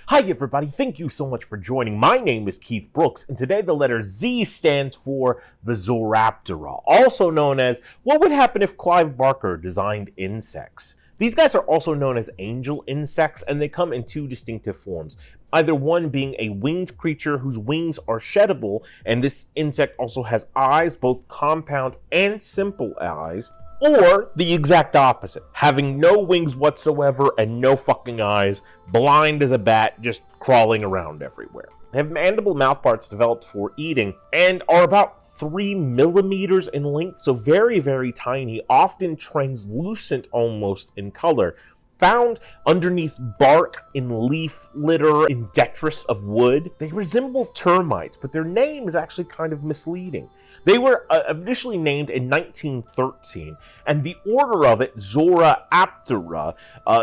Hi everybody, thank you so much for joining. My name is Keith Brooks, and today the letter Z stands for the Zooraptora, also known as what would happen if Clive Barker designed insects. These guys are also known as angel insects, and they come in two distinctive forms. Either one being a winged creature whose wings are sheddable, and this insect also has eyes, both compound and simple eyes, or the exact opposite, having no wings whatsoever and no fucking eyes, blind as a bat, just crawling around everywhere. They have mandible mouthparts developed for eating and are about 3 millimeters in length, so very, very tiny, often translucent almost in color. Found underneath bark, in leaf litter, in detritus of wood. They resemble termites, but their name is actually kind of misleading. They were initially named in 1913, and the order of it, Zooraptora.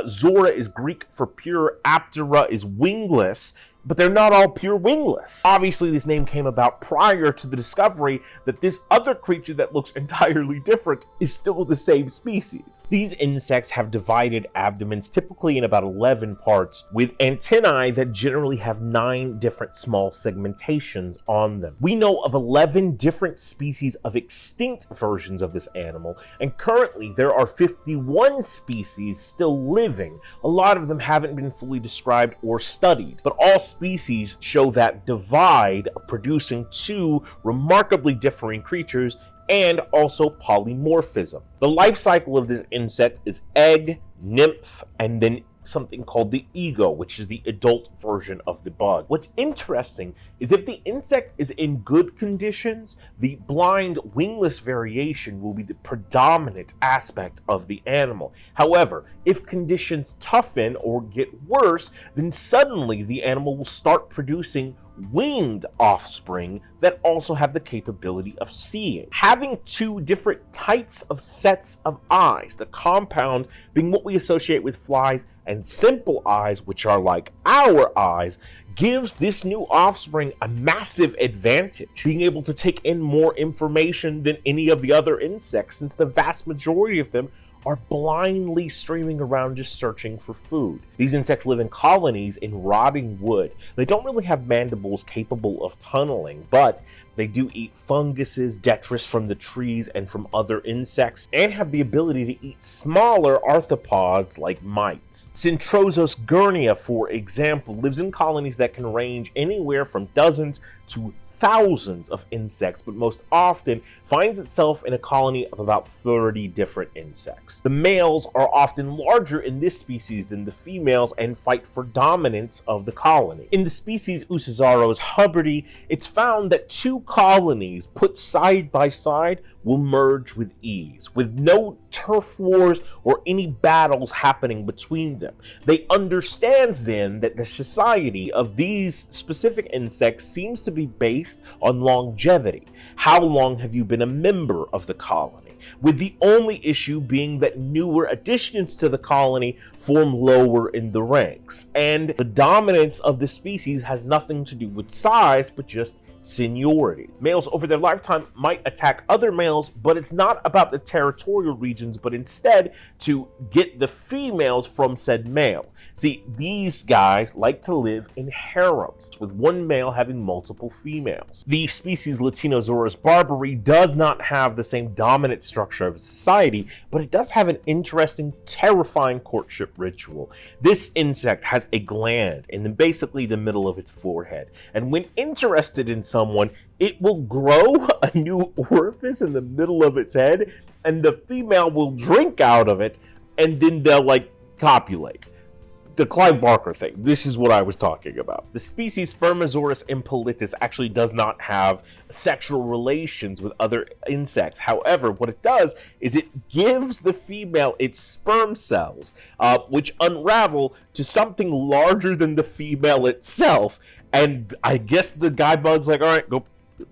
Zora is Greek for pure, Aptera is wingless, but they're not all pure wingless. Obviously, this name came about prior to the discovery that this other creature that looks entirely different is still the same species. These insects have divided abdomens, typically in about 11 parts, with antennae that generally have 9 different small segmentations on them. We know of 11 different species of extinct versions of this animal, and currently there are 51 species still living. A lot of them haven't been fully described or studied, but all species show that divide of producing 2 remarkably differing creatures and also polymorphism. The life cycle of this insect is egg, nymph, and then something called the ego, which is the adult version of the bug. What's interesting is if the insect is in good conditions, the blind wingless variation will be the predominant aspect of the animal. However, if conditions toughen or get worse, then suddenly the animal will start producing winged offspring that also have the capability of seeing. Having 2 different types of sets of eyes, the compound being what we associate with flies, and simple eyes, which are like our eyes, gives this new offspring a massive advantage, being able to take in more information than any of the other insects, since the vast majority of them are blindly streaming around just searching for food. These insects live in colonies in rotting wood. They don't really have mandibles capable of tunneling, but they do eat funguses, detritus from the trees and from other insects, and have the ability to eat smaller arthropods like mites. Centrosos gurnia, for example, lives in colonies that can range anywhere from dozens to thousands of insects, but most often finds itself in a colony of about 30 different insects. The males are often larger in this species than the females and fight for dominance of the colony. In the species Oocisaurus hubbardi, it's found that 2 colonies put side by side will merge with ease, with no turf wars or any battles happening between them. They understand then that the society of these specific insects seems to be based on longevity. How long have you been a member of the colony? With the only issue being that newer additions to the colony form lower in the ranks, and the dominance of the species has nothing to do with size, but just seniority. Males over their lifetime might attack other males, but it's not about the territorial regions, but instead to get the females from said male. See, these guys like to live in harems, with one male having multiple females. The species Latinosaurus barbari does not have the same dominant structure of society, but it does have an interesting, terrifying courtship ritual. This insect has a gland in basically the middle of its forehead, and when interested in someone, it will grow a new orifice in the middle of its head, and the female will drink out of it, and then they'll copulate. The Clive Barker thing. This is what I was talking about. The species Spermasaurus impolitus actually does not have sexual relations with other insects. However, what it does is it gives the female its sperm cells, which unravel to something larger than the female itself. And I guess the guy bug's like, all right, go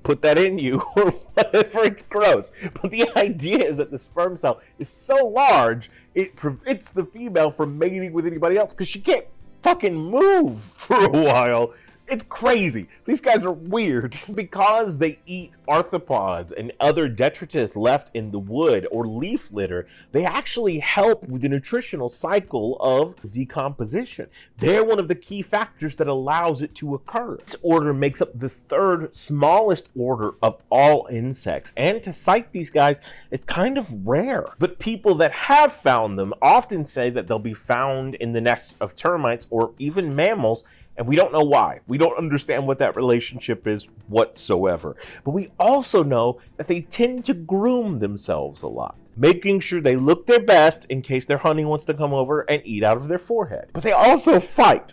put that in you, or whatever. It's gross. But the idea is that the sperm cell is so large, it prevents the female from mating with anybody else, because she can't fucking move for a while. It's crazy. These guys are weird. Because they eat arthropods and other detritus left in the wood or leaf litter, they actually help with the nutritional cycle of decomposition. They're one of the key factors that allows it to occur. This order makes up the third smallest order of all insects, and to cite these guys is kind of rare. But people that have found them often say that they'll be found in the nests of termites or even mammals, and we don't know why. We don't understand what that relationship is whatsoever. But we also know that they tend to groom themselves a lot, making sure they look their best in case their honey wants to come over and eat out of their forehead. But they also fight.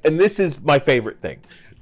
And this is my favorite thing.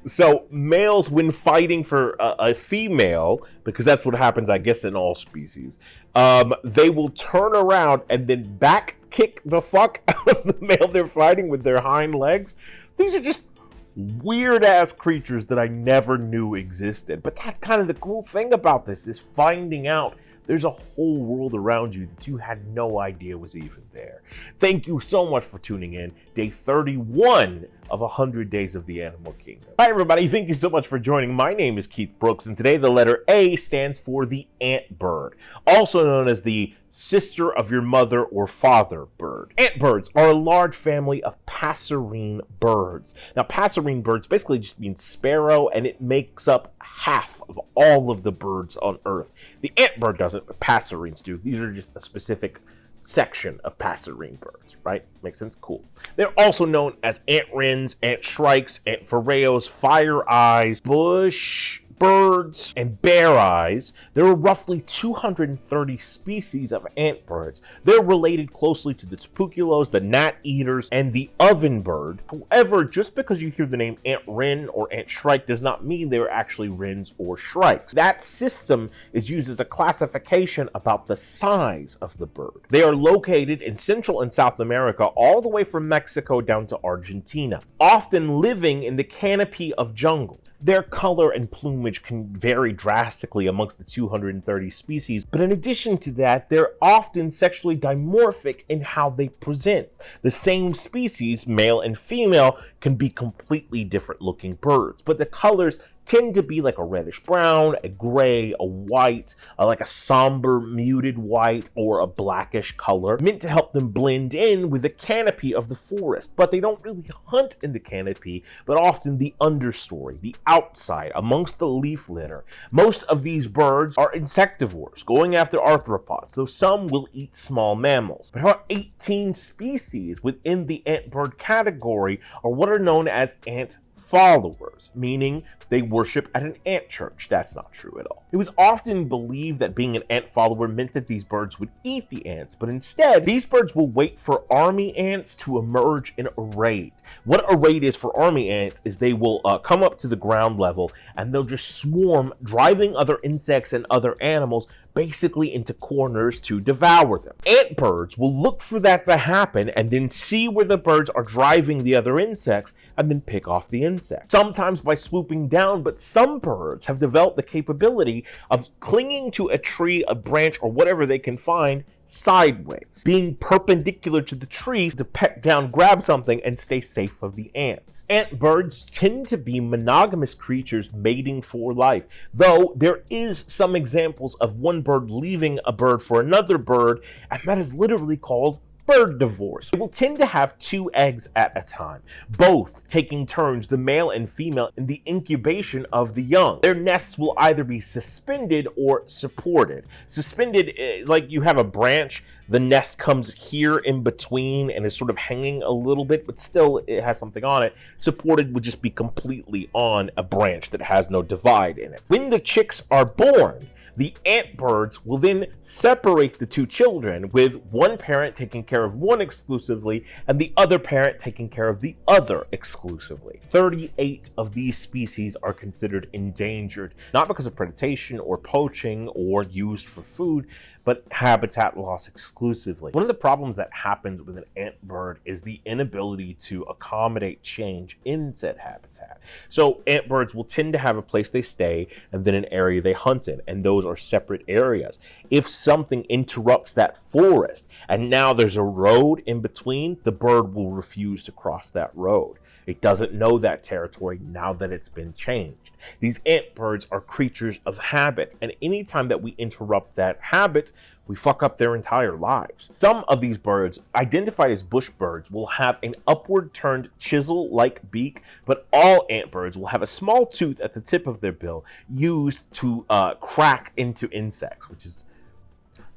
So males, when fighting for a female, because that's what happens, I guess, in all species, they will turn around and then back kick the fuck out of the male they're fighting with their hind legs. These are just weird ass creatures that I never knew existed. But that's kind of the cool thing about this, is finding out there's a whole world around you that you had no idea was even there. Thank you so much for tuning in. Day 31 of 100 Days of the Animal Kingdom. Hi everybody, thank you so much for joining. My name is Keith Brooks, and today the letter A stands for the antbird, also known as the sister of your mother or father bird. Antbirds are a large family of passerine birds. Now, passerine birds basically just means sparrow, and it makes up half of all of the birds on Earth. The antbird doesn't, but passerines do. These are just a specific section of passerine birds, right? Makes sense? Cool. They're also known as ant wrens, ant shrikes, ant vireos, fire eyes, bush birds, and bear eyes. There are roughly 230 species of antbirds. They're related closely to the tuberculos, the gnat eaters, and the ovenbird. However, just because you hear the name ant wren or ant shrike does not mean they are actually wrens or shrikes. That system is used as a classification about the size of the bird. They are located in Central and South America, all the way from Mexico down to Argentina, often living in the canopy of jungle. Their color and plumage can vary drastically amongst the 230 species, but in addition to that, they're often sexually dimorphic in how they present. The same species, male and female, can be completely different looking birds, but the colors tend to be like a reddish brown, a gray, a white, like a somber muted white, or a blackish color, meant to help them blend in with the canopy of the forest. But they don't really hunt in the canopy, but often the understory, the outside, amongst the leaf litter. Most of these birds are insectivores, going after arthropods, though some will eat small mammals. But about 18 species within the antbird category are what are known as ant followers, meaning they worship at an ant church. That's not true at all. It was often believed that being an ant follower meant that these birds would eat the ants, but instead, these birds will wait for army ants to emerge in a raid. What a raid is for army ants is they will come up to the ground level and they'll just swarm, driving other insects and other animals basically into corners to devour them. Ant birds will look for that to happen and then see where the birds are driving the other insects and then pick off the insect. Sometimes by swooping down, but some birds have developed the capability of clinging to a tree, a branch, or whatever they can find sideways, being perpendicular to the trees to peck down, grab something, and stay safe of the ants. Ant birds tend to be monogamous creatures mating for life, though there is some examples of one bird leaving a bird for another bird, and that is literally called bird divorce. They will tend to have 2 eggs at a time, both taking turns, the male and female, in the incubation of the young. Their nests will either be suspended or supported. Suspended, like you have a branch, the nest comes here in between and is sort of hanging a little bit, but still it has something on it. Supported would just be completely on a branch that has no divide in it. When the chicks are born, the antbirds will then separate the 2 children, with one parent taking care of one exclusively and the other parent taking care of the other exclusively. 38 of these species are considered endangered, not because of predation or poaching or used for food, but habitat loss exclusively. One of the problems that happens with an antbird is the inability to accommodate change in said habitat. So antbirds will tend to have a place they stay and then an area they hunt in, and those are separate areas. If something interrupts that forest and now there's a road in between, the bird will refuse to cross that road. It doesn't know that territory now that it's been changed. These ant birds are creatures of habit, and anytime that we interrupt that habit, we fuck up their entire lives. Some of these birds, identified as bush birds, will have an upward turned chisel-like beak, but all ant birds will have a small tooth at the tip of their bill used to crack into insects, which is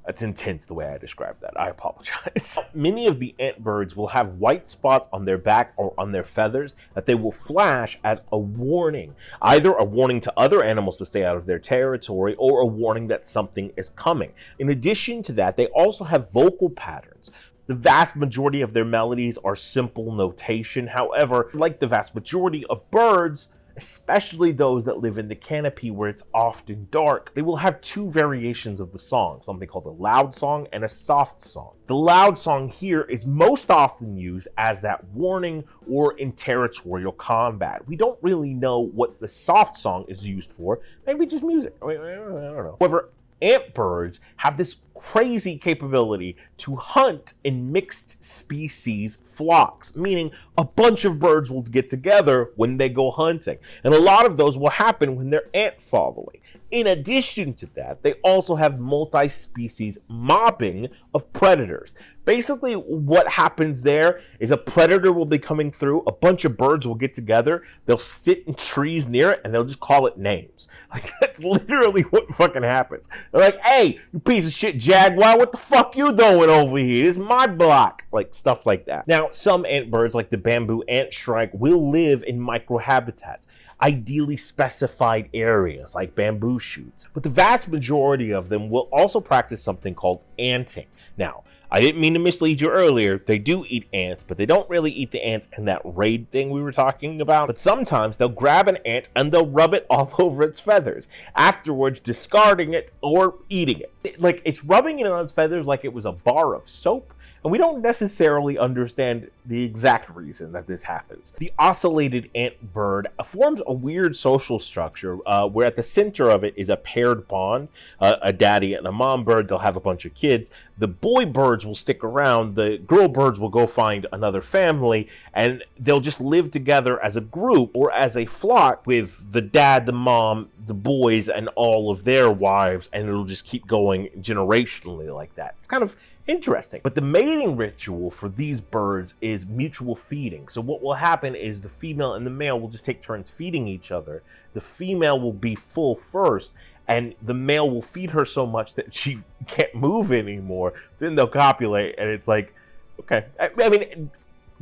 That's intense the way I described that. I apologize. Many of the ant birds will have white spots on their back or on their feathers that they will flash as a warning. Either a warning to other animals to stay out of their territory or a warning that something is coming. In addition to that, they also have vocal patterns. The vast majority of their melodies are simple notation. However, like the vast majority of birds, especially those that live in the canopy where it's often dark, they will have two variations of the song, something called a loud song and a soft song. The loud song here is most often used as that warning or in territorial combat. We don't really know what the soft song is used for, maybe just music, I don't know. However, ant birds have this crazy capability to hunt in mixed species flocks, meaning a bunch of birds will get together when they go hunting. And a lot of those will happen when they're ant following. In addition to that, they also have multi-species mobbing of predators. Basically, what happens there is a predator will be coming through, a bunch of birds will get together, they'll sit in trees near it, and they'll just call it names. Like, that's literally what fucking happens. They're like, hey, you piece of shit jaguar, what the fuck you doing over here? This is my block. Like, stuff like that. Now, some ant birds, like the bamboo ant shrike, will live in microhabitats, ideally specified areas like bamboo shoots. But the vast majority of them will also practice something called anting. Now, I didn't mean to mislead you earlier. They do eat ants, but they don't really eat the ants in that raid thing we were talking about. But sometimes they'll grab an ant and they'll rub it all over its feathers, afterwards discarding it or eating it. Like, it's rubbing it on its feathers like it was a bar of soap. And we don't necessarily understand the exact reason that this happens. The ocellated ant bird forms a weird social structure where at the center of it is a paired bond, a daddy and a mom bird. They'll have a bunch of kids. The boy birds will stick around. The girl birds will go find another family, and they'll just live together as a group or as a flock with the dad, the mom, the boys, and all of their wives, and it'll just keep going generationally like that. It's kind of interesting. But the mating ritual for these birds is mutual feeding. So what will happen is the female and the male will just take turns feeding each other. The female will be full first, and the male will feed her so much that she can't move anymore. Then they'll copulate, and it's like, okay. I mean,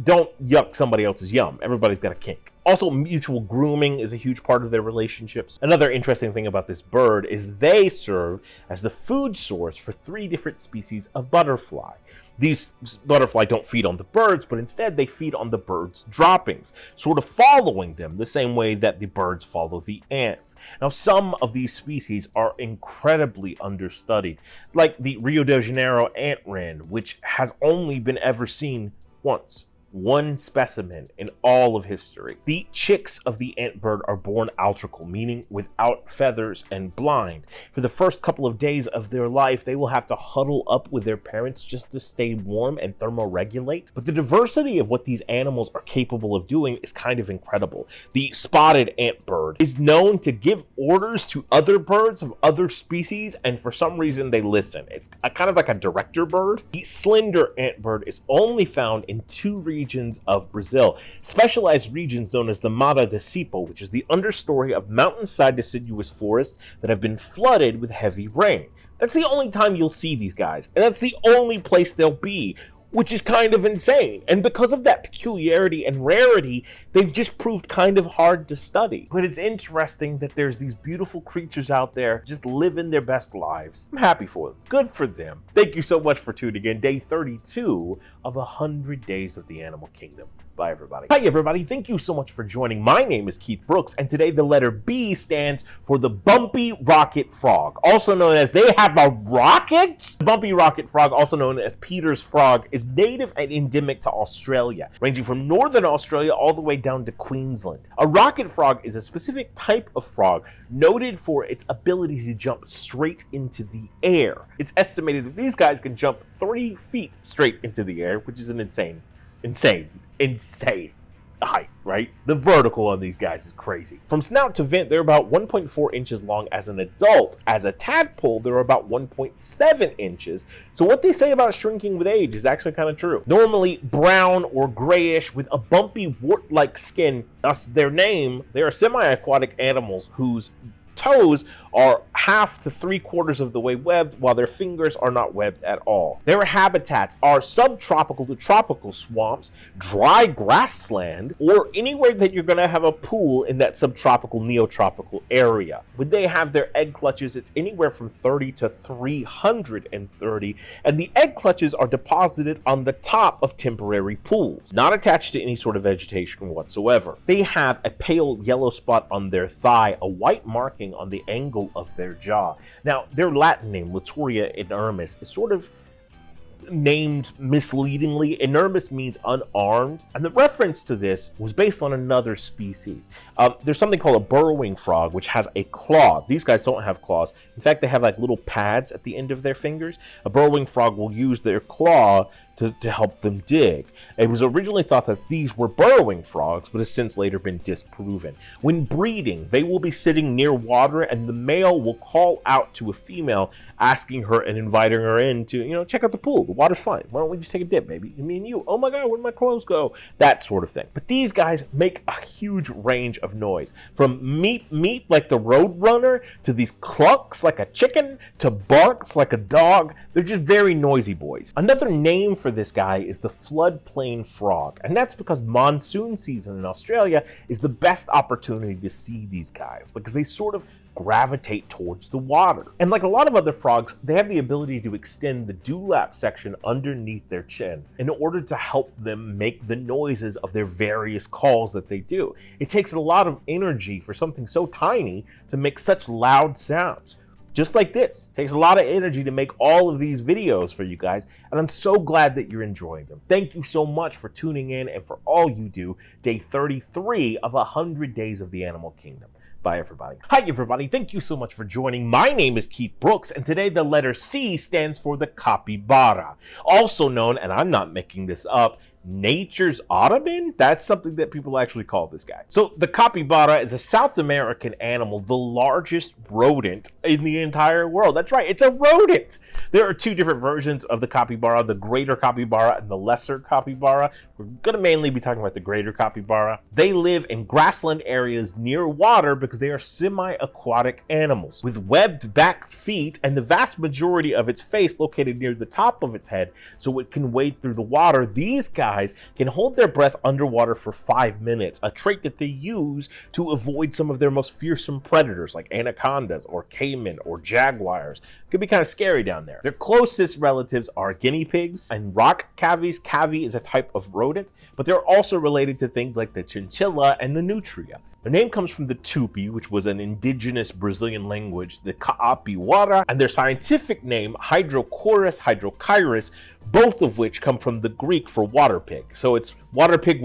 don't yuck somebody else's yum. Everybody's got a kink. Also, mutual grooming is a huge part of their relationships. Another interesting thing about this bird is they serve as the food source for 3 different species of butterfly. These butterfly don't feed on the birds, but instead they feed on the birds' droppings, sort of following them the same way that the birds follow the ants. Now, some of these species are incredibly understudied, like the Rio de Janeiro ant wren, which has only been ever seen once. One specimen in all of history. The chicks of the ant bird are born altrical, meaning without feathers and blind. For the first couple of days of their life, they will have to huddle up with their parents just to stay warm and thermoregulate. But the diversity of what these animals are capable of doing is kind of incredible. The spotted ant bird is known to give orders to other birds of other species, and for some reason they listen. It's kind of like a director bird. The slender ant bird is only found in 2 regions of Brazil, specialized regions known as the Mata de Sipo, which is the understory of mountainside deciduous forests that have been flooded with heavy rain. That's the only time you'll see these guys, and that's the only place they'll be, which is kind of insane. And because of that peculiarity and rarity, they've just proved kind of hard to study. But it's interesting that there's these beautiful creatures out there just living their best lives. I'm happy for them. Good for them. Thank you so much for tuning in. Day 32 of 100 Days of the Animal Kingdom. Bye, everybody. Hi, everybody. Thank you so much for joining. My name is Keith Brooks, and today the letter B stands for the bumpy rocket frog, also known as they have a rocket? The bumpy rocket frog, also known as Peter's frog, is native and endemic to Australia, ranging from northern Australia all the way down to Queensland. A rocket frog is a specific type of frog noted for its ability to jump straight into the air. It's estimated that these guys can jump 30 feet straight into the air, which is an insane. height, right? The vertical on these guys is crazy. From snout to vent, they're about 1.4 inches long as an adult. As a tadpole, they're about 1.7 inches. So what they say about shrinking with age is actually kind of true. Normally brown or grayish with a bumpy wart-like skin, thus their name. They are semi-aquatic animals whose toes are half to 3/4 of the way webbed, while their fingers are not webbed at all. Their habitats are subtropical to tropical swamps, dry grassland, or anywhere that you're going to have a pool in that subtropical neotropical area. When they have their egg clutches, it's anywhere from 30 to 330, and the egg clutches are deposited on the top of temporary pools, not attached to any sort of vegetation whatsoever. They have a pale yellow spot on their thigh, a white marking on the angle of their jaw. Now, their Latin name, Laturia inermis, is sort of named misleadingly. Inermis means unarmed, and the reference to this was based on another species. There's something called a burrowing frog, which has a claw. These guys don't have claws. In fact, they have like little pads at the end of their fingers. A burrowing frog will use their claw to help them dig. It was originally thought that these were burrowing frogs, but has since later been disproven. When breeding, they will be sitting near water, and the male will call out to a female, asking her and inviting her in to, check out the pool. The water's fine. Why don't we just take a dip, baby? Me and you. Oh my God, where'd my clothes go? That sort of thing. But these guys make a huge range of noise. From meep like the road runner, to these clucks like a chicken, to barks like a dog. They're just very noisy boys. Another name for this guy is the floodplain frog, and that's because monsoon season in Australia is the best opportunity to see these guys because they sort of gravitate towards the water. And like a lot of other frogs, they have the ability to extend the dewlap section underneath their chin in order to help them make the noises of their various calls that they do. It takes a lot of energy for something so tiny to make such loud sounds. Just like this. It takes a lot of energy to make all of these videos for you guys, and I'm so glad that you're enjoying them. Thank you so much for tuning in and for all you do. Day 33 of 100 Days of the Animal Kingdom. Bye, everybody. Hi, everybody. Thank you so much for joining. My name is Keith Brooks, and today the letter C stands for the capybara, also known, and I'm not making this up, nature's ottoman? That's something that people actually call this guy. So the capybara is a South American animal, the largest rodent in the entire world. That's right, it's a rodent. There are two different versions of the capybara, the greater capybara and the lesser capybara. We're going to mainly be talking about the greater capybara. They live in grassland areas near water because they are semi-aquatic animals with webbed back feet and the vast majority of its face located near the top of its head so it can wade through the water. These guys can hold their breath underwater for 5 minutes, a trait that they use to avoid some of their most fearsome predators like anacondas or caiman or jaguars. It can be kind of scary down there. Their closest relatives are guinea pigs and rock cavies. Cavy is a type of rodent, but they're also related to things like the chinchilla and the nutria. Their name comes from the Tupi, which was an indigenous Brazilian language, the Capibara, and their scientific name, Hydrochoerus hydrochirus, both of which come from the Greek for water pig. So it's water pig.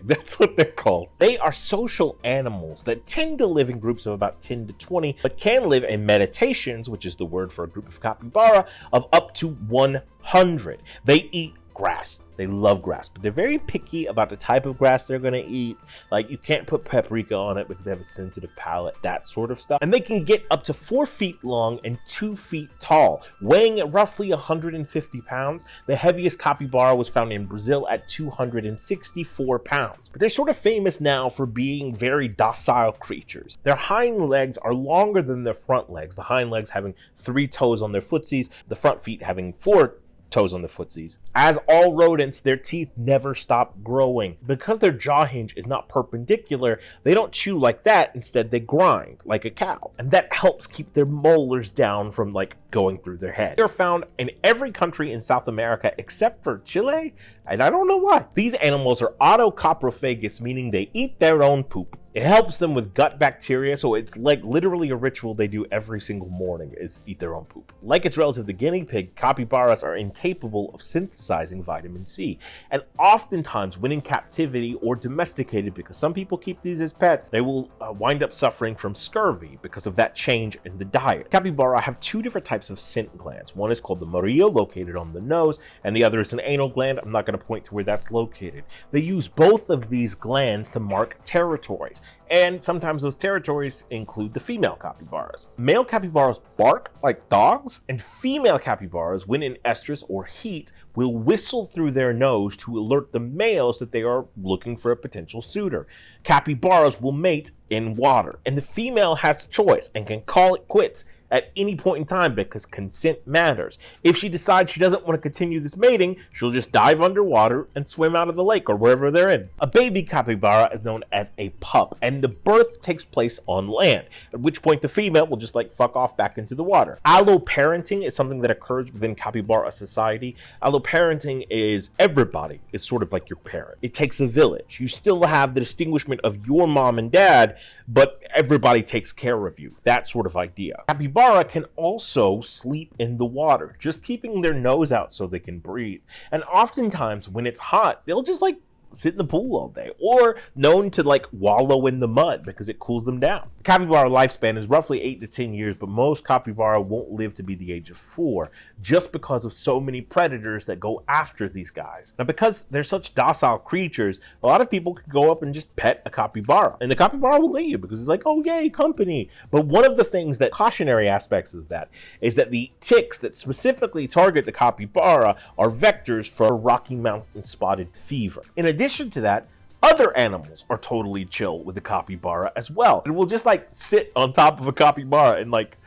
That's what they're called. They are social animals that tend to live in groups of about 10 to 20, but can live in meditations, which is the word for a group of capybara, of up to 100. They eat grass. They love grass, but they're very picky about the type of grass they're going to eat. Like, you can't put paprika on it because they have a sensitive palate, that sort of stuff. And they can get up to 4 feet long and 2 feet tall, weighing roughly 150 pounds. The heaviest capybara was found in Brazil at 264 pounds. But they're sort of famous now for being very docile creatures. Their hind legs are longer than their front legs, the hind legs having 3 toes on their footsies, the front feet having 4 toes on the footsies. As all rodents, their teeth never stop growing. Because their jaw hinge is not perpendicular, they don't chew like that. Instead, they grind like a cow. And that helps keep their molars down from going through their head. They're found in every country in South America except for Chile, and I don't know why. These animals are autocoprophagous, meaning they eat their own poop. It helps them with gut bacteria, so it's like literally a ritual they do every single morning is eat their own poop. Like its relative the guinea pig, capybaras are incapable of synthesizing vitamin C, and oftentimes when in captivity or domesticated, because some people keep these as pets, they will wind up suffering from scurvy because of that change in the diet. Capybara have two different types of scent glands. One is called the morillo, located on the nose, and the other is an anal gland. I'm not going to point to where that's located. They use both of these glands to mark territories, and sometimes those territories include the female capybaras. Male capybaras bark like dogs, and female capybaras, when in estrus or heat, will whistle through their nose to alert the males that they are looking for a potential suitor. Capybaras will mate in water, and the female has a choice and can call it quits at any point in time because consent matters. If she decides she doesn't want to continue this mating, she'll just dive underwater and swim out of the lake or wherever they're in. A baby capybara is known as a pup, and the birth takes place on land, at which point the female will just like fuck off back into the water. Alloparenting is something that occurs within capybara society. Alloparenting is everybody is sort of like your parent. It takes a village. You still have the distinguishment of your mom and dad, but everybody takes care of you. That sort of idea. Capybara can also sleep in the water, just keeping their nose out so they can breathe. And oftentimes when it's hot, they'll just like sit in the pool all day, or known to like wallow in the mud because it cools them down. Capybara lifespan is roughly 8 to 10 years, but most capybara won't live to be the age of 4 just because of so many predators that go after these guys. Now, because they're such docile creatures, a lot of people can go up and just pet a capybara, and the capybara will let you because it's like, oh yay, company. But one of the things that cautionary aspects of that is that the ticks that specifically target the capybara are vectors for Rocky Mountain spotted fever. In addition to that, other animals are totally chill with the capybara as well. It will just like sit on top of a capybara and like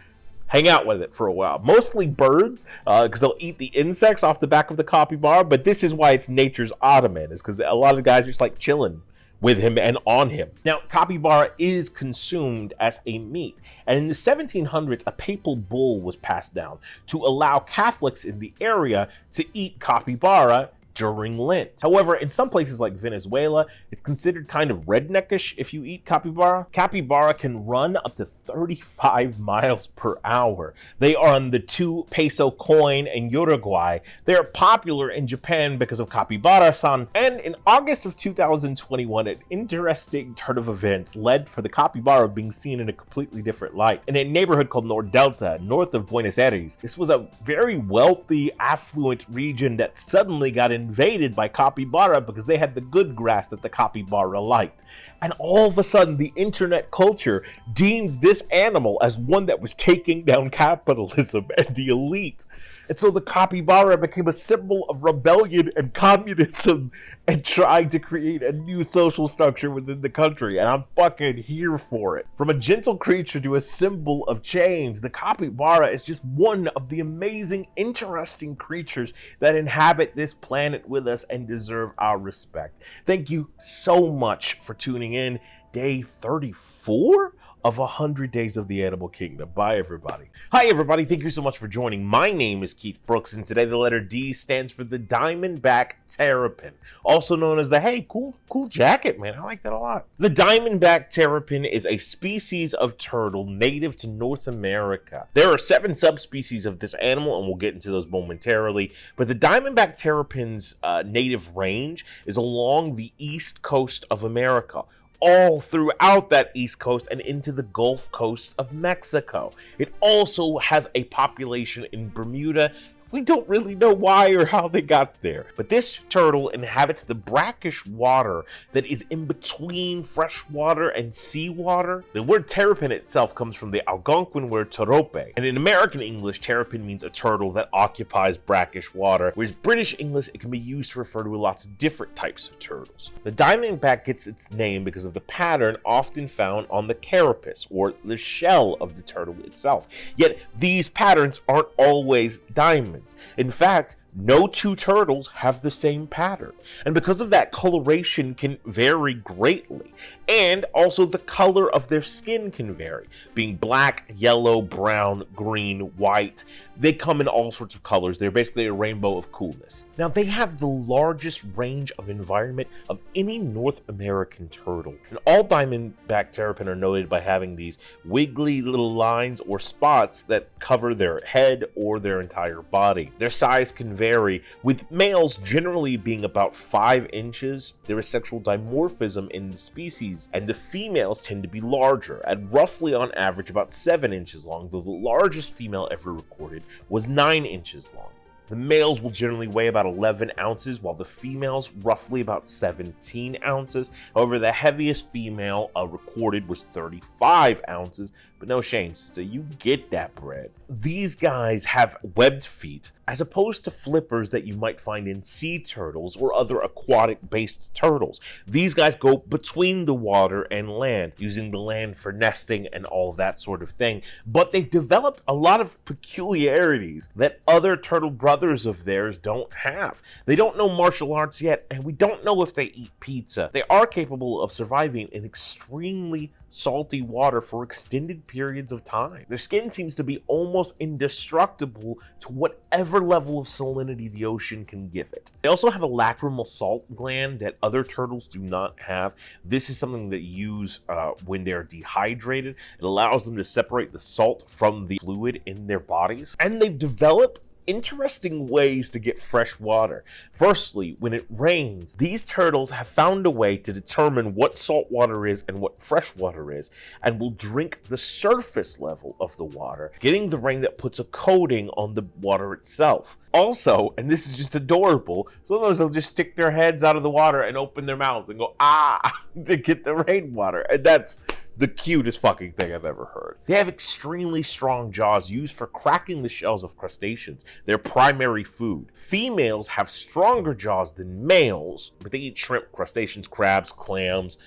hang out with it for a while. Mostly birds, because they'll eat the insects off the back of the capybara, but this is why it's nature's ottoman, is because a lot of the guys are just like chilling with him and on him. Now, capybara is consumed as a meat, and in the 1700s, a papal bull was passed down to allow Catholics in the area to eat capybara during Lent. However, in some places like Venezuela, it's considered kind of redneckish if you eat capybara. Capybara can run up to 35 miles per hour. They are on the 2 peso coin in Uruguay. They are popular in Japan because of capybara-san. And in August of 2021, an interesting turn of events led for the capybara being seen in a completely different light. In a neighborhood called Nordelta, north of Buenos Aires, this was a very wealthy, affluent region that suddenly got invaded by capybara because they had the good grass that the capybara liked. And all of a sudden, the internet culture deemed this animal as one that was taking down capitalism and the elite. And so the capybara became a symbol of rebellion and communism and trying to create a new social structure within the country. And I'm fucking here for it. From a gentle creature to a symbol of change, the capybara is just one of the amazing, interesting creatures that inhabit this planet with us and deserve our respect. Thank you so much for tuning in. Day 34 of 100 Days of the Animal Kingdom. Bye, everybody. Hi, everybody. Thank you so much for joining. My name is Keith Brooks, and today the letter D stands for the Diamondback Terrapin, also known as the, hey, cool jacket, man. I like that a lot. The Diamondback Terrapin is a species of turtle native to North America. There are 7 subspecies of this animal, and we'll get into those momentarily, but the Diamondback Terrapin's native range is along the east coast of America, all throughout that east coast and into the Gulf Coast of Mexico. It also has a population in Bermuda. We don't really know why or how they got there, but this turtle inhabits the brackish water that is in between freshwater and seawater. The word terrapin itself comes from the Algonquin word torope, and in American English, terrapin means a turtle that occupies brackish water, whereas British English, it can be used to refer to lots of different types of turtles. The diamondback gets its name because of the pattern often found on the carapace, or the shell of the turtle itself. Yet, these patterns aren't always diamonds. In fact, no two turtles have the same pattern. And because of that, coloration can vary greatly. And also the color of their skin can vary, being black, yellow, brown, green, white. They come in all sorts of colors. They're basically a rainbow of coolness. Now, they have the largest range of environment of any North American turtle. And all diamondback terrapin are noted by having these wiggly little lines or spots that cover their head or their entire body. Their size can vary, with males generally being about 5 inches. There is sexual dimorphism in the species, and the females tend to be larger, at roughly on average about 7 inches long, though the largest female ever recorded was 9 inches long. The males will generally weigh about 11 ounces, while the females roughly about 17 ounces. However, the heaviest female recorded was 35 ounces, but no shame, sister, you get that bread. These guys have webbed feet, as opposed to flippers that you might find in sea turtles or other aquatic-based turtles. These guys go between the water and land, using the land for nesting and all of that sort of thing. But they've developed a lot of peculiarities that other turtle brothers of theirs don't have. They don't know martial arts yet, and we don't know if they eat pizza. They are capable of surviving in extremely salty water for extended periods of time. Their skin seems to be almost indestructible to whatever level of salinity the ocean can give it. They also have a lacrimal salt gland that other turtles do not have. This is something that use when they're dehydrated. It allows them to separate the salt from the fluid in their bodies. And they've developed interesting ways to get fresh water. Firstly, when it rains, these turtles have found a way to determine what salt water is and what fresh water is, and will drink the surface level of the water, getting the rain that puts a coating on the water itself. Also, and this is just adorable, sometimes they'll just stick their heads out of the water and open their mouths and go, ah, to get the rainwater. And that's the cutest fucking thing I've ever heard. They have extremely strong jaws used for cracking the shells of crustaceans, their primary food. Females have stronger jaws than males, but they eat shrimp, crustaceans, crabs, clams,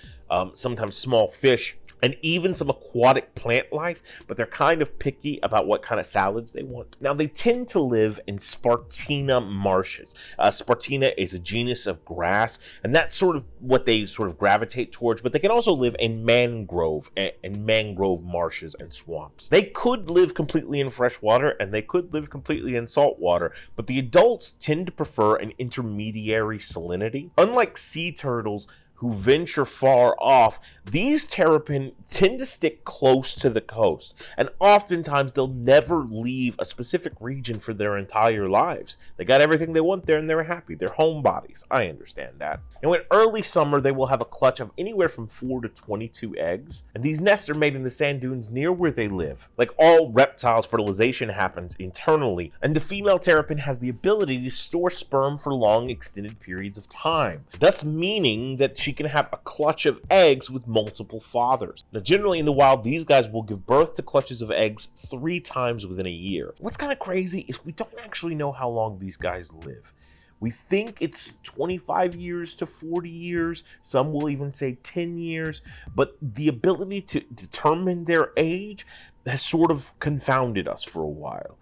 sometimes small fish, and even some aquatic plant life, but they're kind of picky about what kind of salads they want. Now, they tend to live in Spartina marshes. Spartina is a genus of grass, and that's sort of what they sort of gravitate towards, but they can also live in mangrove and mangrove marshes and swamps. They could live completely in fresh water, and they could live completely in salt water, but the adults tend to prefer an intermediary salinity. Unlike sea turtles, who venture far off, these terrapin tend to stick close to the coast, and oftentimes they'll never leave a specific region for their entire lives. They got everything they want there and they're happy. They're homebodies. I understand that. And when early summer, they will have a clutch of anywhere from 4 to 22 eggs, and these nests are made in the sand dunes near where they live. Like all reptiles, fertilization happens internally, and the female terrapin has the ability to store sperm for long extended periods of time, thus meaning that she can have a clutch of eggs with multiple fathers. Now, generally in the wild, these guys will give birth to clutches of eggs 3 times within a year. What's kind of crazy is we don't actually know how long these guys live. We think it's 25 years to 40 years. Some will even say 10 years. But the ability to determine their age has sort of confounded us for a while.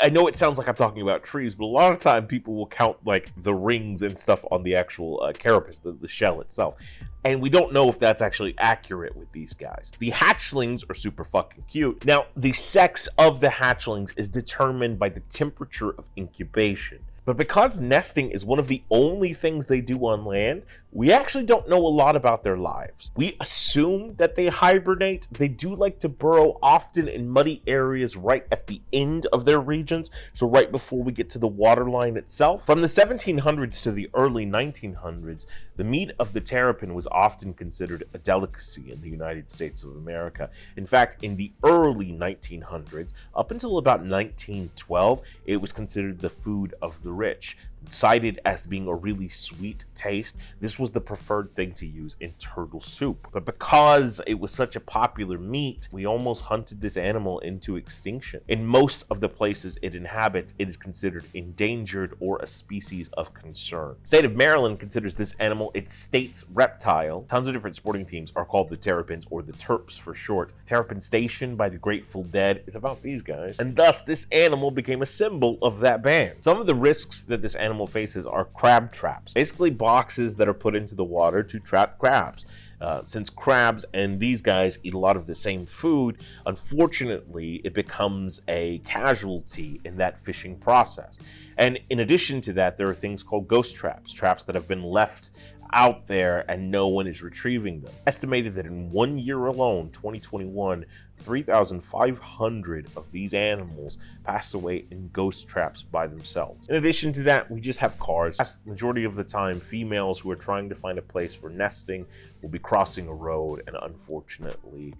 I know it sounds like I'm talking about trees, but a lot of time people will count like the rings and stuff on the actual carapace, the shell itself. And we don't know if that's actually accurate with these guys. The hatchlings are super fucking cute. Now, the sex of the hatchlings is determined by the temperature of incubation. But because nesting is one of the only things they do on land, we actually don't know a lot about their lives. We assume that they hibernate. They do like to burrow often in muddy areas right at the end of their regions, so right before we get to the waterline itself. From the 1700s to the early 1900s, the meat of the terrapin was often considered a delicacy in the United States of America. In fact, in the early 1900s, up until about 1912, it was considered the food of the rich. Cited as being a really sweet taste, this was the preferred thing to use in turtle soup. But because it was such a popular meat, we almost hunted this animal into extinction. In most of the places it inhabits, it is considered endangered or a species of concern. The state of Maryland considers this animal its state's reptile. Tons of different sporting teams are called the Terrapins, or the Terps for short. Terrapin Station by the Grateful Dead is about these guys, and thus this animal became a symbol of that band. Some of the risks that this animal faces are crab traps, basically boxes that are put into the water to trap crabs. Since crabs and these guys eat a lot of the same food, unfortunately, it becomes a casualty in that fishing process. And in addition to that, there are things called ghost traps, traps that have been left out there and no one is retrieving them. Estimated that in 1 year alone, 2021, 3,500 of these animals passed away in ghost traps by themselves. In addition to that, we just have cars. The majority of the time, females who are trying to find a place for nesting will be crossing a road and unfortunately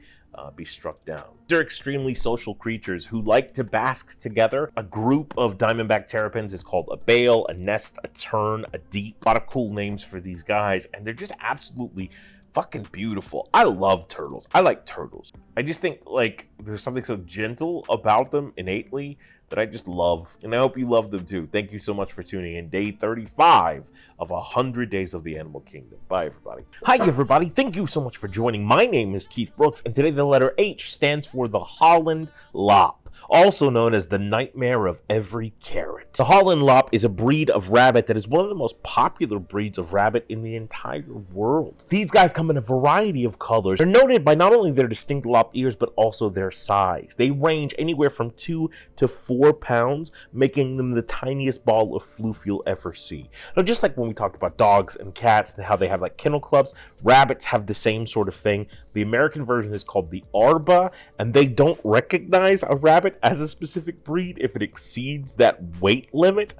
be struck down. They're extremely social creatures who like to bask together. A group of diamondback terrapins is called a bale, a nest, a tern, a deep. A lot of cool names for these guys, and they're just absolutely fucking beautiful. I love turtles. I like turtles. I just think like there's something so gentle about them innately that I just love, and I hope you love them too. Thank you so much for tuning in. Day 35 of 100 Days of the Animal Kingdom. Bye, everybody. Hi, everybody. Thank you so much for joining. My name is Keith Brooks, and today the letter H stands for the Holland Lop, also known as the nightmare of every carrot. The Holland Lop is a breed of rabbit that is one of the most popular breeds of rabbit in the entire world. These guys come in a variety of colors. They're noted by not only their distinct lop ears, but also their size. They range anywhere from 2 to 4 pounds, making them the tiniest ball of fluff you'll ever see. Now, just like when we talked about dogs and cats and how they have like kennel clubs, rabbits have the same sort of thing. The American version is called the Arba, and they don't recognize a rabbit as a specific breed if it exceeds that weight limit,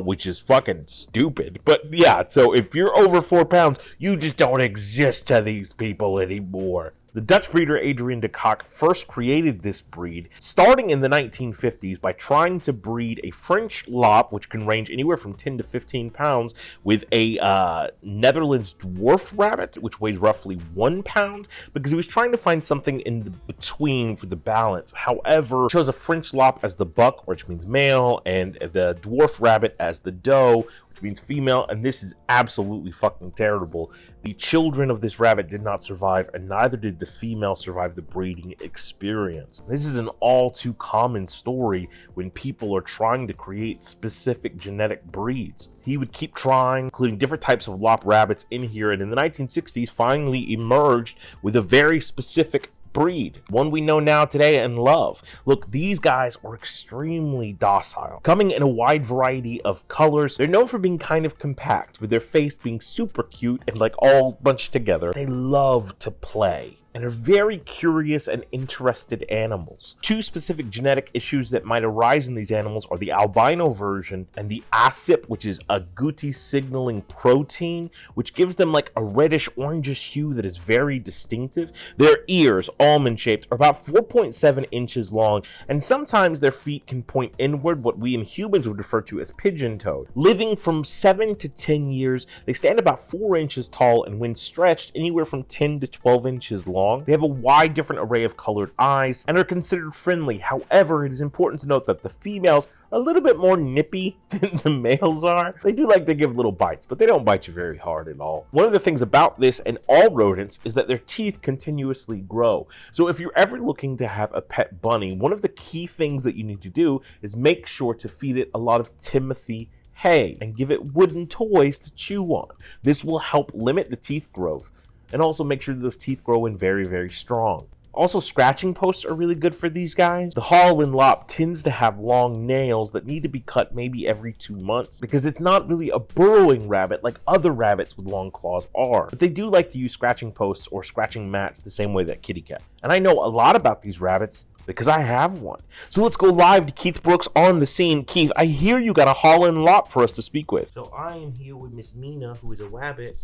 which is fucking stupid. But yeah, so if you're over 4 pounds, you just don't exist to these people anymore. The Dutch breeder Adrian de Kock first created this breed starting in the 1950s by trying to breed a French Lop, which can range anywhere from 10 to 15 pounds, with a Netherlands dwarf rabbit, which weighs roughly 1 pound, because he was trying to find something in the between for the balance. However, he chose a French Lop as the buck, which means male, and the dwarf rabbit as the doe, which means female, and this is absolutely fucking terrible. The children of this rabbit did not survive, and neither did the female survive the breeding experience. This is an all too common story when people are trying to create specific genetic breeds. He would keep trying, including different types of lop rabbits in here, and in the 1960s finally emerged with a very specific breed, one we know now today and love. Look, these guys are extremely docile, coming in a wide variety of colors. They're known for being kind of compact, with their face being super cute and like all bunched together. They love to play and are very curious and interested animals. Two specific genetic issues that might arise in these animals are the albino version and the ASIP, which is a agouti signaling protein, which gives them like a reddish orangish hue that is very distinctive. Their ears, almond shaped, are about 4.7 inches long, and sometimes their feet can point inward, what we in humans would refer to as pigeon-toed. Living from 7 to 10 years, they stand about 4 inches tall, and when stretched, anywhere from 10 to 12 inches long. They have a wide different array of colored eyes and are considered friendly. However, it is important to note that the females are a little bit more nippy than the males are. They do like to give little bites, but they don't bite you very hard at all. One of the things about this and all rodents is that their teeth continuously grow. So if you're ever looking to have a pet bunny, one of the key things that you need to do is make sure to feed it a lot of Timothy hay and give it wooden toys to chew on. This will help limit the teeth growth and also make sure that those teeth grow in very, very strong. Also, scratching posts are really good for these guys. The Holland Lop tends to have long nails that need to be cut maybe every 2 months because it's not really a burrowing rabbit like other rabbits with long claws are. But they do like to use scratching posts or scratching mats the same way that kitty cat. And I know a lot about these rabbits because I have one. So let's go live to Keith Brooks on the scene. Keith, I hear you got a Holland Lop for us to speak with. So I am here with Miss Mina, who is a rabbit.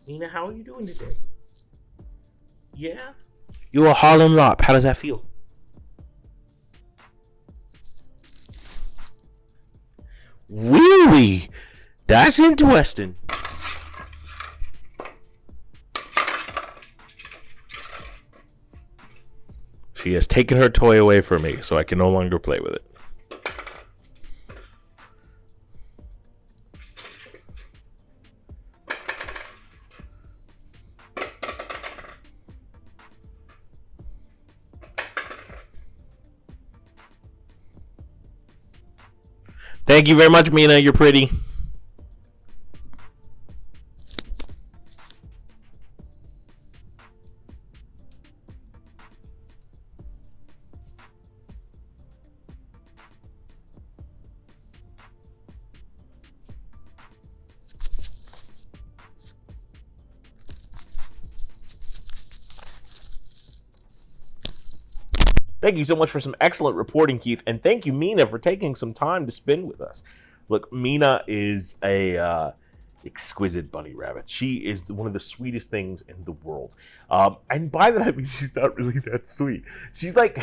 Mina, how are you doing today? Yeah? You're a Holland Lop. How does that feel? Really? That's interesting. She has taken her toy away from me, so I can no longer play with it. Thank you very much, Mina. You're pretty. Thank you so much for some excellent reporting, Keith, and thank you, Mina, for taking some time to spend with us. Look, Mina is a exquisite bunny rabbit. She is one of the sweetest things in the world, and by that I mean she's not really that sweet. She's like,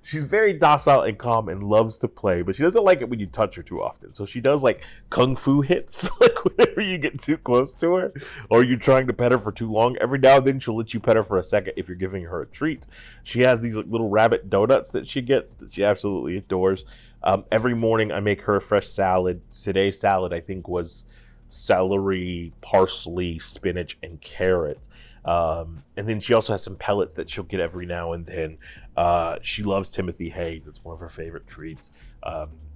she's very docile and calm and loves to play, but she doesn't like it when you touch her too often. So she does like kung fu hits, like whenever you get too close to her, or you're trying to pet her for too long. Every now and then she'll let you pet her for a second if you're giving her a treat. She has these like, little rabbit donuts that she gets that she absolutely adores. Every morning I make her a fresh salad. Today's salad I think was celery, parsley, spinach, and carrot. And then she also has some pellets that she'll get every now and then. She loves Timothy Hay. That's one of her favorite treats.